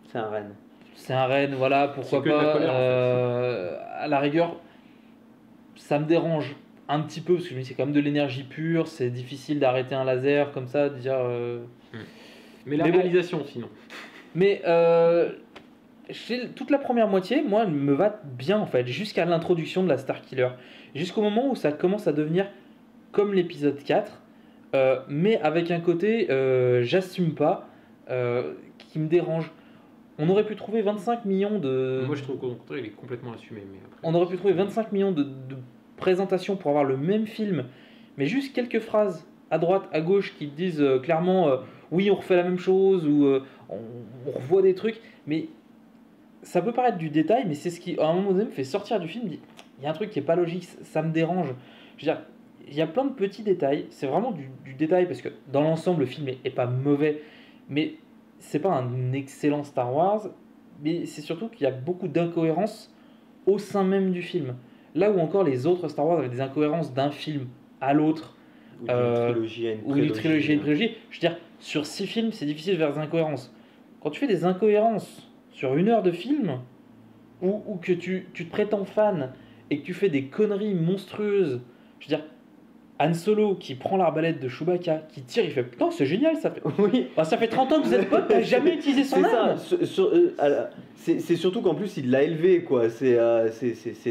C'est un Ren. C'est un Ren, voilà, pourquoi pas. À la rigueur, ça me dérange un petit peu, parce que je me dis c'est quand même de l'énergie pure, c'est difficile d'arrêter un laser comme ça, de dire. Mais la Mais bon. réalisation, sinon. Mais toute la première moitié, moi, elle me va bien en fait, jusqu'à l'introduction de la Starkiller. Jusqu'au moment où ça commence à devenir comme l'épisode 4, mais avec un côté j'assume pas, qui me dérange. On aurait pu trouver 25 millions de. Moi, je trouve qu'au contraire, il est complètement assumé. Mais après, On aurait pu trouver 25 millions de présentations pour avoir le même film, mais juste quelques phrases à droite, à gauche qui te disent clairement oui, on refait la même chose, ou on revoit des trucs, mais ça peut paraître du détail, mais c'est ce qui, à un moment donné, me fait sortir du film. Il y a un truc qui est pas logique, ça me dérange. Je veux dire, il y a plein de petits détails, c'est vraiment du détail, parce que dans l'ensemble, le film est pas mauvais, mais c'est pas un excellent Star Wars, mais c'est surtout qu'il y a beaucoup d'incohérences au sein même du film. Là où encore les autres Star Wars avaient des incohérences d'un film à l'autre, Ou d'une trilogie à une ou une trilogie à une hein. prélogie. Je veux dire, sur 6 films, c'est difficile de faire des incohérences. Quand tu fais des incohérences sur 1 heure de film, ou que tu te prétends fan et que tu fais des conneries monstrueuses, je veux dire, Han Solo qui prend l'arbalète de Chewbacca, qui tire, il fait putain, c'est génial, ça fait. Oui. Bah, ça fait 30 ans que vous êtes potes, t'as jamais utilisé son C'est ça, arme. c'est surtout qu'en plus il l'a élevé quoi, c'est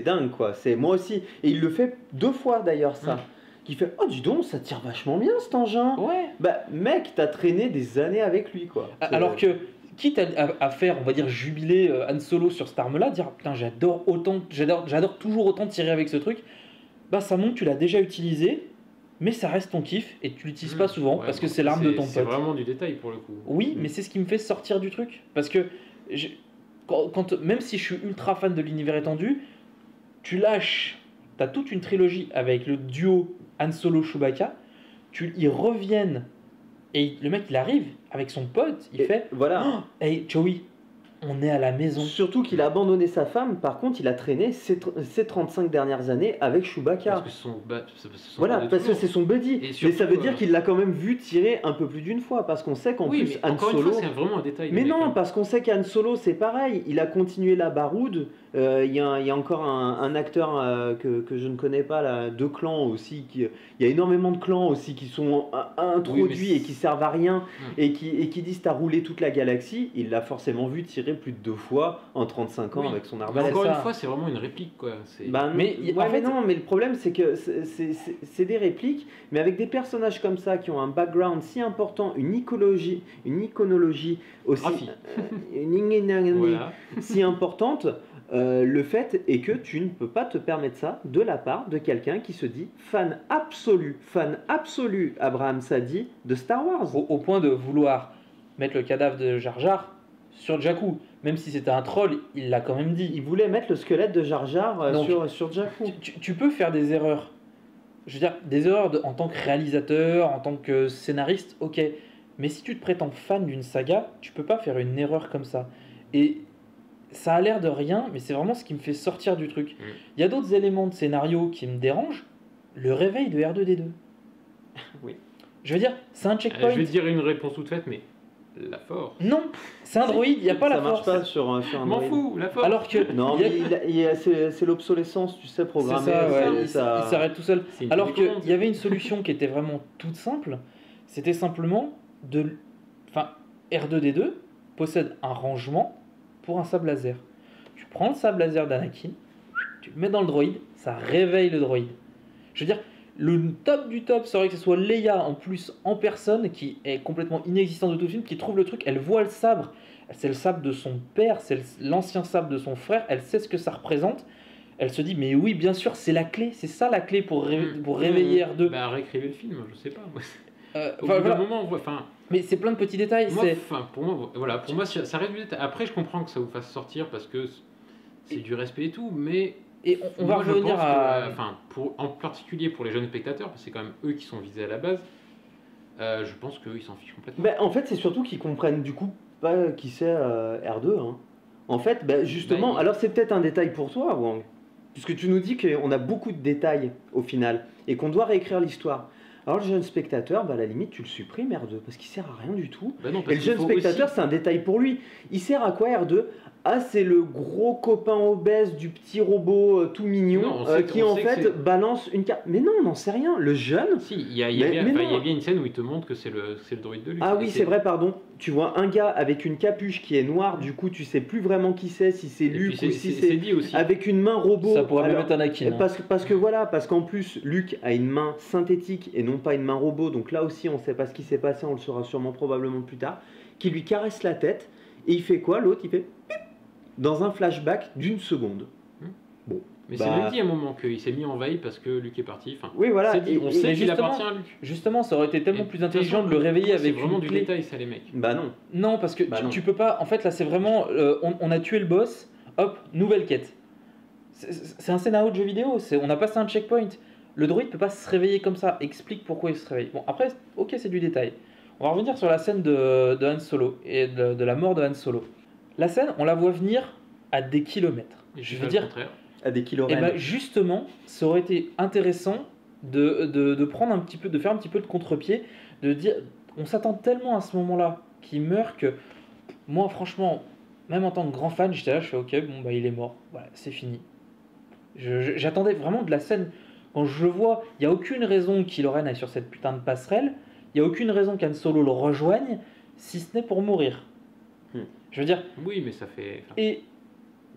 dingue quoi, c'est moi aussi, et il le fait 2 fois d'ailleurs ça, qui fait oh dis donc ça tire vachement bien cet engin, Ouais. bah mec t'as traîné des années avec lui quoi. Alors que, quitte à faire, on va dire, jubiler Han Solo sur cette arme-là, dire putain, j'adore toujours autant tirer avec ce truc, bah ça montre que tu l'as déjà utilisé, mais ça reste ton kiff et tu l'utilises pas souvent Ouais, parce que bon, c'est l'arme de ton C'est pote. vraiment du détail pour le coup. Oui, mais c'est ce qui me fait sortir du truc. Parce que, même si je suis ultra fan de l'univers étendu, tu lâches, t'as toute une trilogie avec le duo Han Solo-Chewbacca, ils reviennent, et le mec il arrive avec son pote, il Et fait voilà. oh, hey Joey, on est à la maison. Surtout qu'il a abandonné sa femme, par contre il a traîné ces 35 dernières années avec Chewbacca. Parce que Voilà, parce que c'est son buddy. Et Mais surtout, ça veut dire qu'il l'a quand même vu tirer un peu plus d'une fois, parce qu'on sait qu'en Oui, plus mais Han encore Solo. une fois, c'est vraiment un détail. Mais mec, non, hein. parce qu'on sait qu'Han Solo c'est pareil, il a continué la baroude. Il y a encore un acteur que je ne connais pas, là, de clans aussi. Il y a énormément de clans aussi qui sont introduits Oui, mais et qui servent à rien et qui disent t'as roulé toute la galaxie. Il l'a forcément vu tirer plus de 2 fois en 35 ans Oui. avec son Mais arbalète. encore ça. une fois, c'est vraiment une réplique quoi. Bah, Mais ouais, en fait- mais non, mais le problème c'est que c'est des répliques, mais avec des personnages comme ça qui ont un background si important, une iconologie aussi, Rafi. une Voilà. si importante. Le fait est que tu ne peux pas te permettre ça de la part de quelqu'un qui se dit fan absolu, Abraham Sadi, de Star Wars. Au point de vouloir mettre le cadavre de Jar Jar sur Jakku. Même si c'était un troll, il l'a quand même dit. Il voulait mettre le squelette de Jar Jar Donc, sur Jakku. Tu peux faire des erreurs. Je veux dire, des erreurs en tant que réalisateur, en tant que scénariste, ok. Mais si tu te prétends fan d'une saga, tu peux pas faire une erreur comme ça. Et ça a l'air de rien, mais c'est vraiment ce qui me fait sortir du truc. Il y a d'autres éléments de scénario qui me dérangent. Le réveil de R2D2. Oui. Je veux dire, c'est un checkpoint. Je vais te dire une réponse toute faite, mais la force. Non, c'est un droïde, il n'y a pas ça la marche force. pas sur un Je m'en droïde. fous, la force. Alors que Non, il y a- mais c'est l'obsolescence, tu sais, c'est programmée. ça, ouais, ça- il s'arrête tout seul. C'est une Alors télécommande. qu'il y avait une solution qui était vraiment toute simple, c'était simplement de... Enfin, R2D2 possède un rangement pour un sable laser. Tu prends le sable laser d'Anakin, tu le mets dans le droïde, ça réveille le droïde. Je veux dire, le top du top serait que ce soit Leia en plus en personne, qui est complètement inexistante de tout le film, qui trouve le truc, elle voit le sabre, c'est le sabre de son père, c'est l'ancien sabre de son frère, elle sait ce que ça représente. Elle se dit, mais oui, bien sûr, c'est la clé, c'est ça la clé pour réveiller R2. Bah, réécrivez le film, je sais pas. Au Enfin, bout d'un voilà. moment, on voit. Enfin, Mais c'est plein de petits détails. moi, c'est- enfin, pour moi, voilà, pour moi, ça reste du détail. Après, je comprends que ça vous fasse sortir parce que c'est du respect et tout, mais Et on va moi, je revenir pense à. que, enfin, en particulier pour les jeunes spectateurs, parce que c'est quand même eux qui sont visés à la base. Je pense qu'eux, ils s'en fichent complètement. Ben, en fait, c'est surtout qu'ils comprennent du coup pas qui c'est R2. Hein. En fait, ben, justement, Ben, alors c'est peut-être un détail pour toi, Wang, puisque tu nous dis qu'on a beaucoup de détails au final et qu'on doit réécrire l'histoire. Alors le jeune spectateur, à la limite, tu le supprimes R2 parce qu'il sert à rien du tout. Bah non, Et parce le qu'il jeune faut spectateur, aussi- c'est un détail pour lui. Il sert à quoi R2? Ah, c'est le gros copain obèse du petit robot tout mignon Non, on sait qui on en sait que fait c'est- balance une carte. Mais non, on n'en sait rien. Le jeune. Si, il y a Mais non. bien une scène où il te montre que c'est le droïde de Luke. Ah Et oui, c'est vrai, pardon. Tu vois un gars avec une capuche qui est noire, du coup, tu sais plus vraiment qui c'est, si c'est Et puis Luke ou si c'est c'est dit aussi. avec une main robot. Ça pourrait même Alors, être Anakin. Hein. Parce que voilà, parce qu'en plus, Luke a une main synthétique et non pas une main robot, donc là aussi, on ne sait pas ce qui s'est passé, on le saura sûrement probablement plus tard, qui lui caresse la tête, et il fait quoi? L'autre, il fait pip dans un flashback d'une seconde. Mais Bah- c'est même dit à un moment qu'il s'est mis en veille parce que Luke est parti. Enfin, Oui, voilà. c'est dit, on et- sait mais qu'il justement- appartient à Luke. Justement, ça aurait été tellement Et plus de toute intelligent façon, de le réveiller c'est avec vraiment une du clé. détail, ça, les mecs. Bah non. Non, parce que Bah tu, non. tu peux pas. En fait, là, c'est vraiment. On a tué le boss. Hop, nouvelle quête. C'est un scénario de jeu vidéo. On a passé un checkpoint. Le droïde peut pas se réveiller comme ça. Explique pourquoi il se réveille. Bon, après, ok, c'est du détail. On va revenir sur la scène de Han Solo et de la mort de Han Solo. La scène, on la voit venir à des kilomètres. Et Je fais veux le dire, contraire. À des et kilorènes. ben justement, ça aurait été intéressant de prendre un petit peu, de faire un petit peu de contre-pied, de dire, on s'attend tellement à ce moment-là qu'il meurt que moi, franchement, même en tant que grand fan, j'étais là, je fais ok, bon bah il est mort, voilà, c'est fini. J'attendais vraiment de la scène. Quand je le vois, il n'y a aucune raison qu'Kylo Ren aille sur cette putain de passerelle, il n'y a aucune raison qu'Han Solo le rejoigne, si ce n'est pour mourir. Je veux dire, Oui, mais ça fait. enfin, et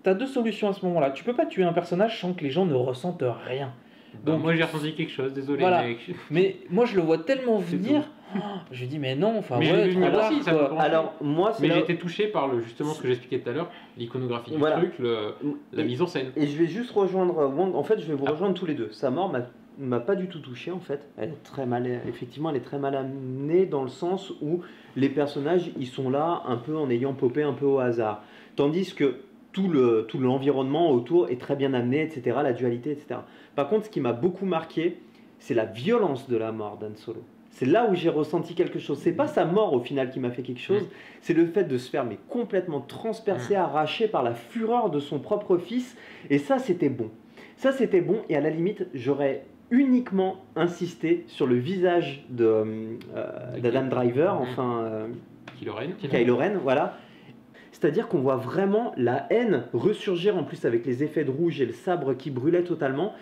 t'as deux solutions à ce moment-là. Tu peux pas tuer un personnage sans que les gens ne ressentent rien. bah, Donc- moi j'ai ressenti quelque chose, désolé Voilà. mec. Mais moi je le vois tellement C'est venir, je lui dis mais non, enfin Mais je ouais, l'ai vu trop venir tard, aussi, ça quoi. me prend- Alors, moi, c'est Mais là- j'ai été touché par justement ce que j'expliquais tout à l'heure, l'iconographie du Voilà. truc, la Et- mise en scène. Et je vais juste rejoindre Wang. En fait, je vais vous Ah. rejoindre tous les deux. Sa mort m'a pas du tout touché en fait. Elle est très mal, effectivement, elle est très mal amenée dans le sens où les personnages ils sont là un peu en ayant popé un peu au hasard, tandis que tout l'environnement autour est très bien amené, etc. La dualité, etc. Par contre, ce qui m'a beaucoup marqué, c'est la violence de la mort d'Han Solo. C'est là où j'ai ressenti quelque chose. C'est pas sa mort au final qui m'a fait quelque chose, c'est le fait de se faire mais complètement transpercer, arraché par la fureur de son propre fils. Et ça, c'était bon. Ça, c'était bon. Et à la limite, j'aurais uniquement insisté sur le visage d'Adam Driver, enfin Kylo Ren, voilà. C'est-à-dire qu'on voit vraiment la haine ressurgir en plus avec les effets de rouge et le sabre qui brûlait totalement.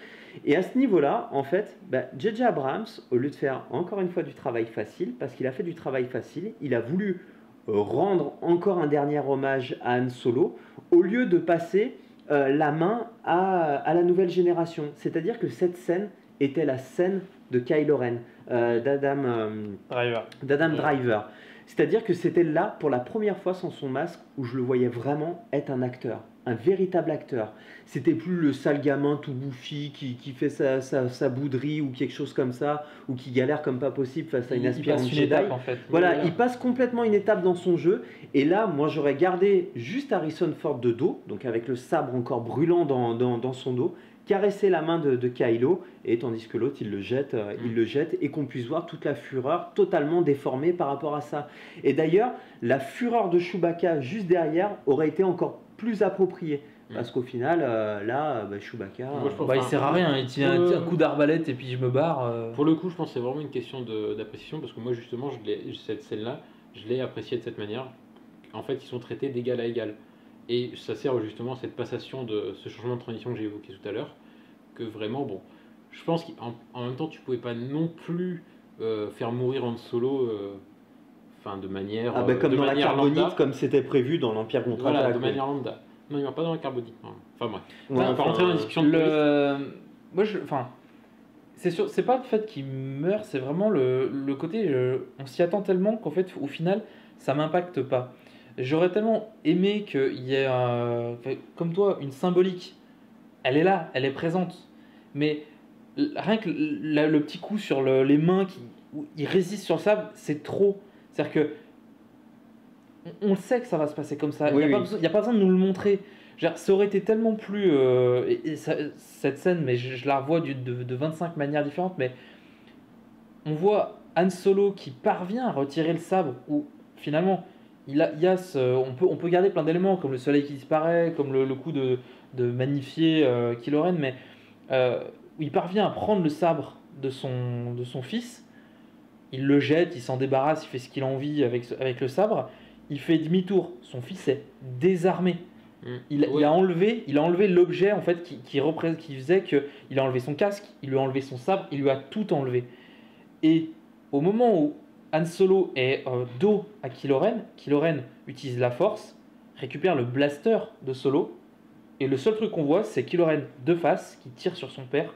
Et à ce niveau-là, en fait, J.J. Abrams, au lieu de faire encore une fois du travail facile, parce qu'il a fait du travail facile, il a voulu rendre encore un dernier hommage à Han Solo, au lieu de passer la main à la nouvelle génération. C'est-à-dire que cette scène était la scène de Kylo Ren, d'Adam Driver. C'est-à-dire que c'était là, pour la première fois sans son masque, où je le voyais vraiment être un acteur, un véritable acteur. C'était plus le sale gamin tout bouffi qui fait sa bouderie ou quelque chose comme ça, ou qui galère comme pas possible face à une Il aspirante passe une Jedi. étape, en fait. Voilà, il passe complètement une étape dans son jeu. Et là, moi, j'aurais gardé juste Harrison Ford de dos, donc avec le sabre encore brûlant dans son dos, caresser la main de Kylo, et tandis que l'autre, il le jette, et qu'on puisse voir toute la fureur totalement déformée par rapport à ça. Et d'ailleurs, la fureur de Chewbacca juste derrière aurait été encore plus appropriée. Parce qu'au final, Chewbacca... Moi, je pense- Bah, il sert à rien, il tient un coup d'arbalète et puis je me barre. Pour le coup, je pense que c'est vraiment une question d'appréciation parce que moi, justement, cette scène-là, je l'ai appréciée de cette manière. En fait, ils sont traités d'égal à égal. Et ça sert justement à cette passation de ce changement de transition que j'ai évoqué tout à l'heure. Que vraiment, bon, je pense qu'en même temps, tu pouvais pas non plus faire mourir Han Solo de manière. comme de dans la manière carbonite, lambda. comme c'était prévu dans l'Empire contre-attaque. Voilà, de oui. manière lambda. Non, il va pas dans la carbonite. Non. Enfin bref. Ouais, On va pas rentrer dans la discussion de Moi, c'est sûr, c'est pas le fait qu'il meurt, c'est vraiment le côté. On s'y attend tellement qu'en fait, au final, ça m'impacte pas. J'aurais tellement aimé qu'il y ait, comme toi, une symbolique. Elle est là, elle est présente. Mais rien que le petit coup sur les mains où il résiste sur le sable, c'est trop. C'est-à-dire que on le sait que ça va se passer comme ça. Il Oui, n'y a, oui. a pas besoin de nous le montrer. Ça aurait été tellement plus. Cette scène, mais je la revois de 25 manières différentes, mais on voit Han Solo qui parvient à retirer le sabre, où finalement, on peut garder plein d'éléments, comme le soleil qui disparaît, comme le coup de magnifier Kylo Ren, mais où il parvient à prendre le sabre de son fils, il le jette, il s'en débarrasse, il fait ce qu'il a envie avec le sabre. Il fait demi-tour, son fils est désarmé. Il a enlevé l'objet en fait qui faisait que il a enlevé son casque, il lui a enlevé son sabre, il lui a tout enlevé. Et au moment où Han Solo est dos à Kylo Ren utilise la force, récupère le blaster de Solo, et le seul truc qu'on voit c'est Kylo Ren de face qui tire sur son père.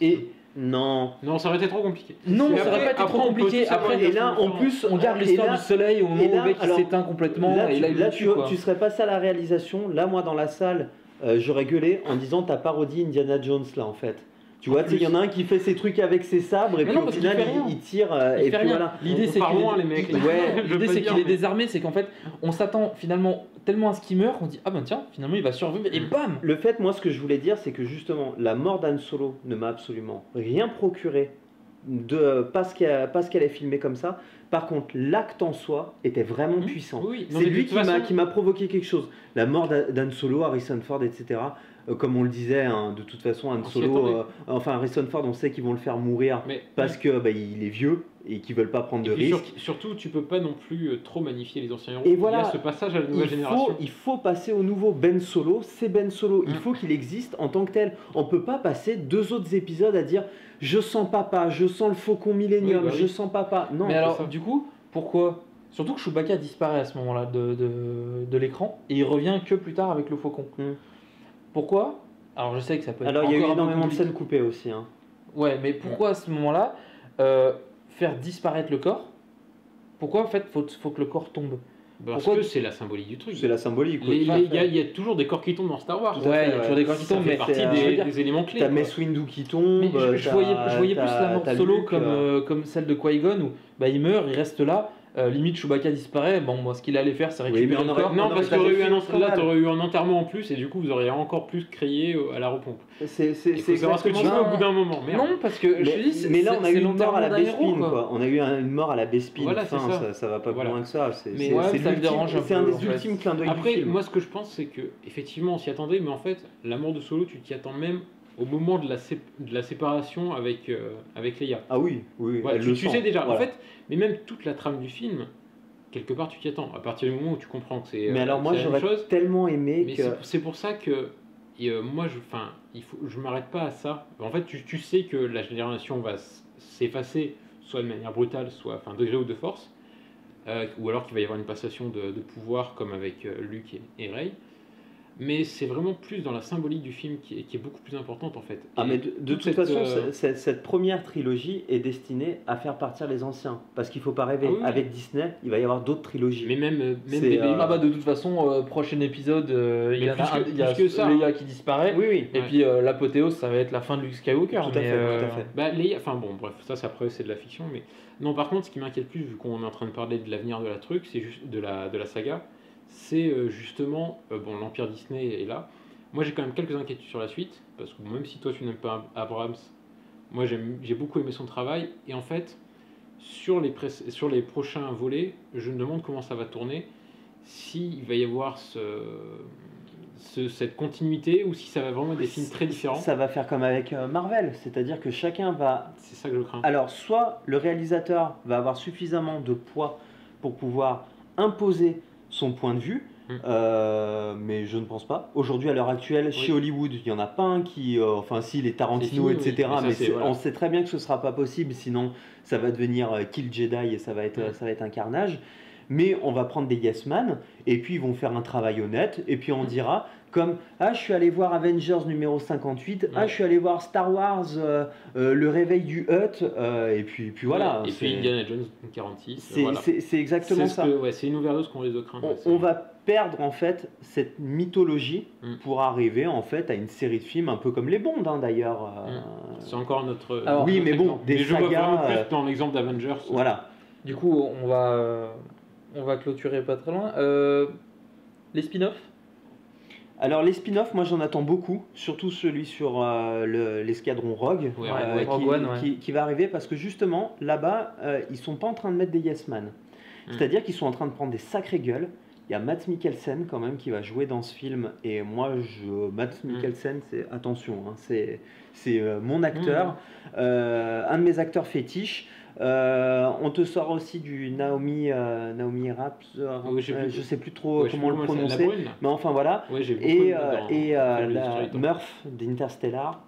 Et non, ça aurait été trop compliqué. Non, ça aurait pas été trop compliqué. Après, et là, en plus, on garde l'histoire du soleil au moment où le mec s'éteint complètement. Là, tu serais passé à la réalisation. Là, moi, dans la salle, j'aurais gueulé en disant t'as parodie Indiana Jones là, en fait. Tu vois, il y en a un qui fait ses trucs avec ses sabres et puis au final il tire et puis voilà. L'idée c'est qu'il est désarmé, c'est qu'en fait on s'attend finalement tellement à ce qu'il meure qu'on dit ah ben tiens finalement il va survivre et bam. Le fait, moi ce que je voulais dire c'est que justement la mort d'Han Solo ne m'a absolument rien procuré parce qu'elle est filmée comme ça. Par contre, l'acte en soi était vraiment puissant. Oui, c'est lui qui m'a provoqué quelque chose. La mort d'Han Solo, Harrison Ford, etc. Comme on le disait, hein, de toute façon, Han Solo, Harrison Ford, on sait qu'ils vont le faire mourir parce que il est vieux et qu'ils veulent pas prendre de risques. Surtout, tu peux pas non plus trop magnifier les anciens héros. Et voilà, il y a ce passage à la nouvelle génération. Il faut passer au nouveau. Ben Solo, c'est Ben Solo. Il faut qu'il existe en tant que tel. On peut pas passer 2 autres épisodes à dire je sens papa, je sens le Faucon Millenium, je sens papa. Non. Mais alors, du coup, pourquoi? Surtout que Chewbacca disparaît à ce moment-là de l'écran et il revient que plus tard avec le Faucon. Pourquoi? Alors je sais que ça peut être. Alors il y a eu énormément de scènes coupées aussi. Hein. Ouais, mais pourquoi à ce moment-là faire disparaître le corps? Pourquoi en fait faut que le corps tombe? Parce que c'est la symbolique du truc. C'est la symbolique. Il y a toujours des corps qui tombent dans Star Wars. Ouais, il y a toujours des corps qui tombent, mais ça fait partie des éléments clés. T'as Mace Windu qui tombe. Mais je voyais plus la mort de Solo comme celle de Qui-Gon où il meurt, il reste là. Limite Chewbacca disparaît, bon moi ce qu'il allait faire c'est récupérer le corps. Non parce qu'il y aurait eu un enterrement en plus et du coup vous auriez encore plus crié à la repompe. C'est savoir ce que tu veux au bout d'un moment. Non parce que je te dis mais là on a eu une mort à la Bespin quoi. On a eu une mort à la Bespin. Voilà, ça va pas plus loin que ça. Ça me dérange un peu. C'est un des ultimes clins d'œil. Après moi ce que je pense c'est que effectivement on s'y attendait mais en fait la mort de Solo tu t'y attends même au moment de la séparation avec Leia. Ah oui. Ouais, tu sais déjà. Voilà. En fait, mais même toute la trame du film, quelque part tu t'y attends. À partir du moment où tu comprends que c'est. Mais alors moi j'aurais tellement aimé que. C'est pour ça que moi je m'arrête pas à ça. En fait, tu sais que la génération va s'effacer, soit de manière brutale, soit de gré ou de force, ou alors qu'il va y avoir une passation de pouvoir comme avec Luke et Rey. Mais c'est vraiment plus dans la symbolique du film qui est beaucoup plus importante en fait. Mais de toute façon, cette première trilogie est destinée à faire partir les anciens. Parce qu'il ne faut pas rêver. Avec Disney, il va y avoir d'autres trilogies. Mais même de toute façon, prochain épisode, il y a Leia qui disparaît. Et puis l'apothéose, ça va être la fin de Luke Skywalker. Tout à fait. Leia, bref, ça après c'est de la fiction. Mais non, par contre, ce qui m'inquiète plus, vu qu'on est en train de parler de l'avenir de la truc, c'est juste de la saga. C'est justement, l'Empire Disney est là. Moi j'ai quand même quelques inquiétudes sur la suite, parce que même si toi tu n'aimes pas Abrams, moi j'ai beaucoup aimé son travail, et en fait, sur les prochains volets, je me demande comment ça va tourner, s'il va y avoir cette continuité, ou si ça va vraiment être des films très différents. Ça va faire comme avec Marvel, c'est-à-dire que chacun va... C'est ça que je crains. Alors, soit le réalisateur va avoir suffisamment de poids pour pouvoir imposer son point de vue, mais je ne pense pas. Aujourd'hui, à l'heure actuelle, chez Hollywood, il n'y en a pas un qui... si, les Tarantino, etc. Mais on sait très bien que ce ne sera pas possible, sinon ça va devenir Kill Jedi et ça va être un carnage. Mais on va prendre des yes man, et puis ils vont faire un travail honnête, et puis on dira, comme « Ah, je suis allé voir Avengers numéro 58, ah, je suis allé voir Star Wars, le réveil du Hutt, et puis voilà. » Et puis Indiana Jones 46. C'est exactement ça. C'est une overdose qu'on les a craint. On va perdre en fait cette mythologie pour arriver en fait à une série de films un peu comme les Bonds d'ailleurs. C'est encore notre... oui, mais bon, des sagas... Je vois vraiment plus dans l'exemple d'Avengers. Voilà. Du coup, on va clôturer pas très loin. Les spin-offs. Alors les spin-offs, moi j'en attends beaucoup, surtout celui sur l'escadron Rogue, qui va arriver parce que justement là-bas, ils sont pas en train de mettre des yes man. C'est-à-dire qu'ils sont en train de prendre des sacrées gueules. Il y a Mads Mikkelsen quand même qui va jouer dans ce film et moi Mads Mikkelsen c'est attention, hein, c'est mon acteur, un de mes acteurs fétiches. On te sort aussi du Naomi Raps, Oui, je sais plus trop Ouais, je sais comment plus le comment elle s'appelle, prononcer, la brune, là. mais enfin voilà. Ouais, j'ai beaucoup Et, aimé dans la History Talk. Murph d'Interstellar.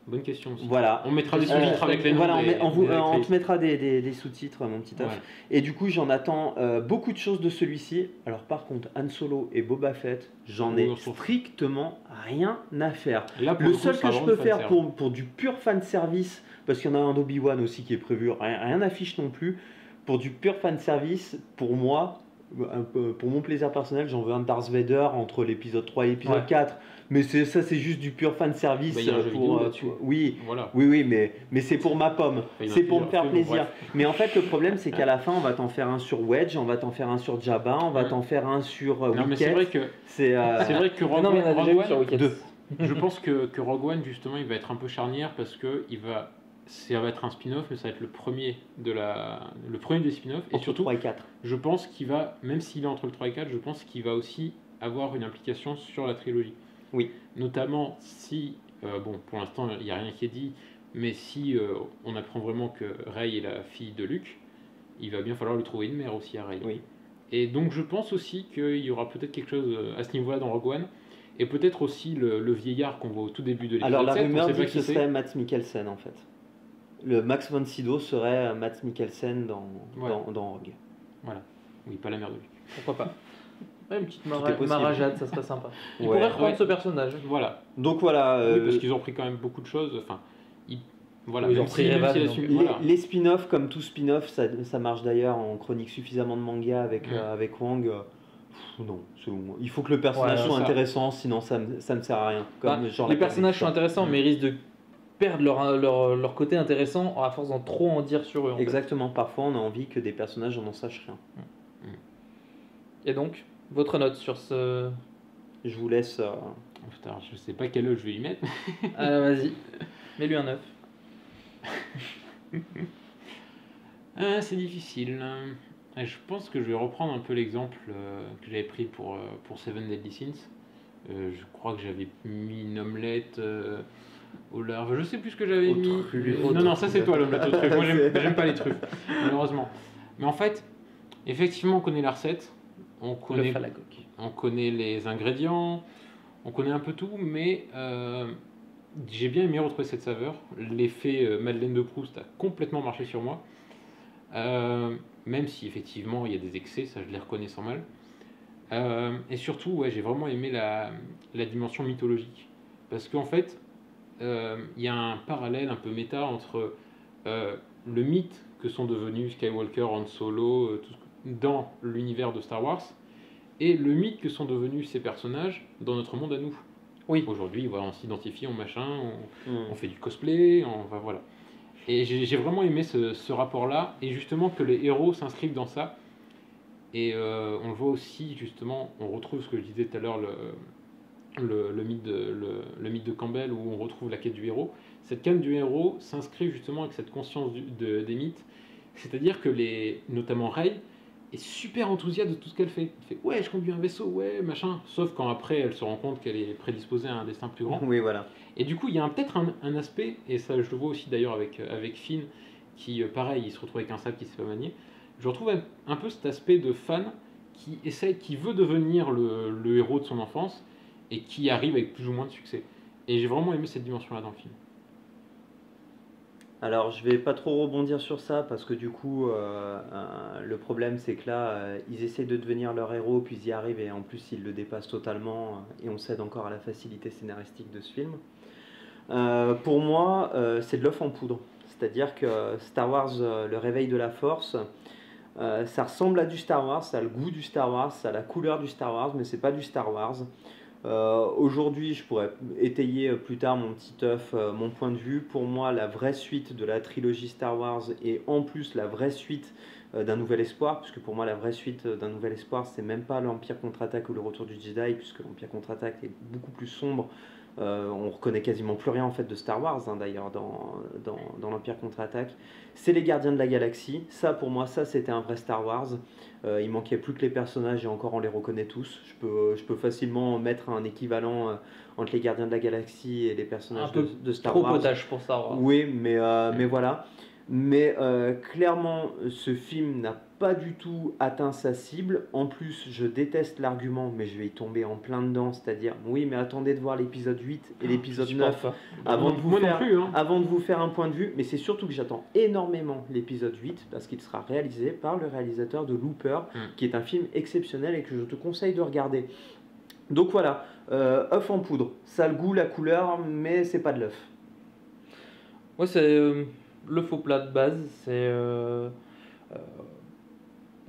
Bonne question aussi. Voilà. On mettra des sous-titres avec les noms Voilà, des on te actrices. mettra des sous-titres, mon petit œuf. Ouais. Et du coup, j'en attends beaucoup de choses de celui-ci. Alors, par contre, Han Solo et Boba Fett, j'en Oui, ai on s'en fout. strictement rien à faire. Là, pour Le coup, seul ça que va je vraiment peux faire faire pour du pur fan service, parce qu'il y en a un d'Obi-Wan aussi qui est prévu, rien n'affiche non plus. Pour du pur fan service, pour moi, pour mon plaisir personnel, j'en veux un Darth Vader entre l'épisode 3 et l'épisode Ouais. 4. Mais ça, c'est juste du pur fan service. Bah, il y a un jeu vidéo là-dessus. Oui, Voilà. oui, mais c'est pour ma pomme. Il y en a C'est pour me plusieurs faire films, plaisir. bref. Mais en fait, le problème, c'est qu'à la fin, on va t'en faire un sur Wedge, on va t'en faire un sur Jabba, on va Ouais. t'en faire un sur Non, mais c'est vrai Wicket. que C'est c'est vrai que Rogue Non, mais on a One- déjà Rogue vu sur One, Wicked. deux. je pense que Rogue One justement, il va être un peu charnière parce que ça va être un spin-off, mais ça va être le premier des spin-offs. Et entre surtout, 3 et 4. je pense qu'il va, même s'il est entre le 3 et 4, je pense qu'il va aussi avoir une implication sur la trilogie. Oui. Notamment si, bon, pour l'instant, il n'y a rien qui est dit, mais si on apprend vraiment que Rey est la fille de Luke, il va bien falloir lui trouver une mère aussi à Rey. Oui. Et donc je pense aussi qu'il y aura peut-être quelque chose à ce niveau-là dans Rogue One, et peut-être aussi le vieillard qu'on voit au tout début de l'épisode Alors, la 7, on rumeur sait dit pas que qui ce c'est. serait Mads Mikkelsen, en fait. Le Max von Sydow serait Mads Mikkelsen Voilà. dans Rogue. Oui, pas la mère de Luke. Pourquoi pas. Ouais, une petite Tout est possible. marajade, ça serait sympa. Il Ouais. pourrait reprendre Ouais. ce personnage. Voilà. Donc voilà, Oui, parce qu'ils ont pris quand même beaucoup de choses. Enfin, voilà. Oui, ils même ont si- pris même Revan, si la donc. suite- les, voilà. les spin-offs, comme tout spin-off, ça marche d'ailleurs. On chronique suffisamment de mangas avec, Mm. avec Wang. Non, selon moi. Il faut que le personnage Ouais, soit ça. intéressant, sinon ça me sert à rien. Comme Bah, genre les la personnages sont Carnage. intéressants, mais ils risquent de perdre leur côté intéressant à force d'en trop en dire sur eux. en fait. Exactement, parfois on a envie que des personnages n'en sachent rien. Et donc, votre note sur ce. Je vous laisse. Oh, putain, je sais pas quelle note je vais y mettre. Ah, vas-y, mets-lui un 9. C'est difficile. Je pense que je vais reprendre un peu l'exemple que j'avais pris pour Seven Deadly Sins. Je crois que j'avais mis une omelette au larve. Je sais plus ce que j'avais Aux mis. truffes. Non, ça c'est toi l'omelette aux truffes. Moi C'est- j'aime pas les truffes, malheureusement. Mais en fait, effectivement, on connaît la recette. On Le connaît, Falacoque. on connaît les ingrédients. On connaît un peu tout, mais j'ai bien aimé retrouver cette saveur. L'effet Madeleine de Proust a complètement marché sur moi. Même si effectivement il y a des excès, ça je les reconnais sans mal. Et surtout, ouais, j'ai vraiment aimé la dimension mythologique. Parce qu'en fait, il y a un parallèle un peu méta entre le mythe que sont devenus Skywalker, Han Solo, dans l'univers de Star Wars, et le mythe que sont devenus ces personnages dans notre monde à nous. Oui. Aujourd'hui, voilà, on s'identifie, on machin, Mm. on fait du cosplay, voilà. Et j'ai vraiment aimé ce rapport-là, et justement que les héros s'inscrivent dans ça. Et on le voit aussi, justement, on retrouve ce que je disais tout à l'heure, le mythe de Campbell, où on retrouve la quête du héros. Cette quête du héros s'inscrit justement avec cette conscience des mythes, c'est-à-dire que notamment Rey est super enthousiaste de tout ce qu'elle fait. Elle fait ouais, je conduis un vaisseau, ouais, machin. Sauf quand après elle se rend compte qu'elle est prédisposée à un destin plus grand. Oui, voilà. Et du coup, il y a peut-être un aspect, et ça je le vois aussi d'ailleurs avec Finn, qui pareil, il se retrouve avec un sabre qui ne sait pas manier. Je retrouve un peu cet aspect de fan qui veut devenir le héros de son enfance et qui arrive avec plus ou moins de succès. Et j'ai vraiment aimé cette dimension-là dans le film. Alors, je vais pas trop rebondir sur ça parce que du coup, le problème c'est que là, ils essaient de devenir leur héros, puis ils y arrivent et en plus ils le dépassent totalement et on cède encore à la facilité scénaristique de ce film. Pour moi, c'est de l'œuf en poudre. C'est-à-dire que Star Wars, le réveil de la Force, ça ressemble à du Star Wars, ça a le goût du Star Wars, ça a la couleur du Star Wars, mais c'est pas du Star Wars. Aujourd'hui, je pourrais étayer plus tard mon petit œuf, mon point de vue. Pour moi, la vraie suite de la trilogie Star Wars et en plus la vraie suite d'un Nouvel Espoir, puisque pour moi la vraie suite d'un Nouvel Espoir, c'est même pas l'Empire contre-attaque ou le Retour du Jedi, puisque l'Empire contre-attaque est beaucoup plus sombre. On reconnaît quasiment plus rien en fait de Star Wars d'ailleurs dans l'Empire contre-attaque. C'est les Gardiens de la Galaxie. Ça pour moi, ça c'était un vrai Star Wars. Il manquait plus que les personnages et encore on les reconnaît tous. Je peux facilement mettre un équivalent entre les Gardiens de la Galaxie et les personnages Un peu de Star Trop Wars. potage pour Star Wars. Oui, mais voilà. Mais clairement, ce film n'a pas du tout atteint sa cible. En plus, je déteste l'argument, mais je vais y tomber en plein dedans. C'est-à-dire, oui, mais attendez de voir l'épisode 8 et l'épisode 9 avant de, Moi non plus, hein. avant de vous faire un point de vue. Mais c'est surtout que j'attends énormément l'épisode 8 parce qu'il sera réalisé par le réalisateur de Looper, qui est un film exceptionnel et que je te conseille de regarder. Donc voilà, œuf en poudre. Ça a le goût, la couleur, mais c'est pas de l'œuf. Ouais, c'est le faux plat de base. C'est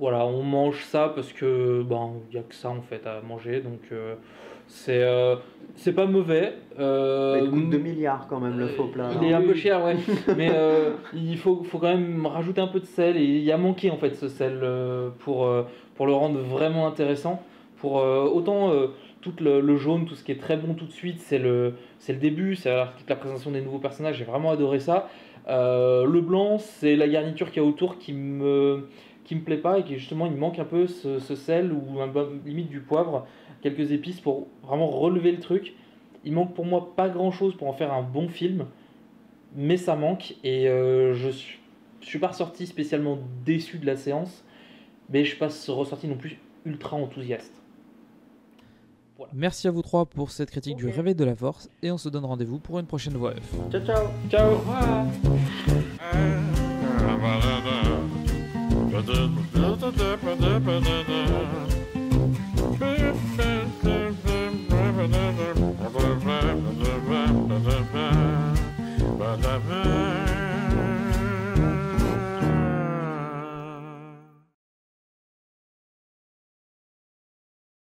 voilà, on mange ça parce que il y a que ça en fait à manger, donc c'est pas mauvais. Il coûte 2 milliards quand même le faux plat. Il est un peu cher, ouais, mais il faut quand même rajouter un peu de sel et il y a manqué en fait ce sel pour le rendre vraiment intéressant. Pour autant tout le jaune, tout ce qui est très bon tout de suite, c'est le début, c'est toute la présentation des nouveaux personnages, j'ai vraiment adoré ça. Le blanc, c'est la garniture qu'il y a autour qui me plaît pas et qui justement il manque un peu ce sel ou limite du poivre, quelques épices pour vraiment relever le truc. Il manque pour moi pas grand chose pour en faire un bon film, mais ça manque et je suis pas ressorti spécialement déçu de la séance, mais je suis pas ressorti non plus ultra enthousiaste. Voilà. Merci à vous trois pour cette critique du Réveil de la Force et on se donne rendez-vous pour une prochaine voix off. Ciao ciao. Ciao. Au revoir. Ba-da-da.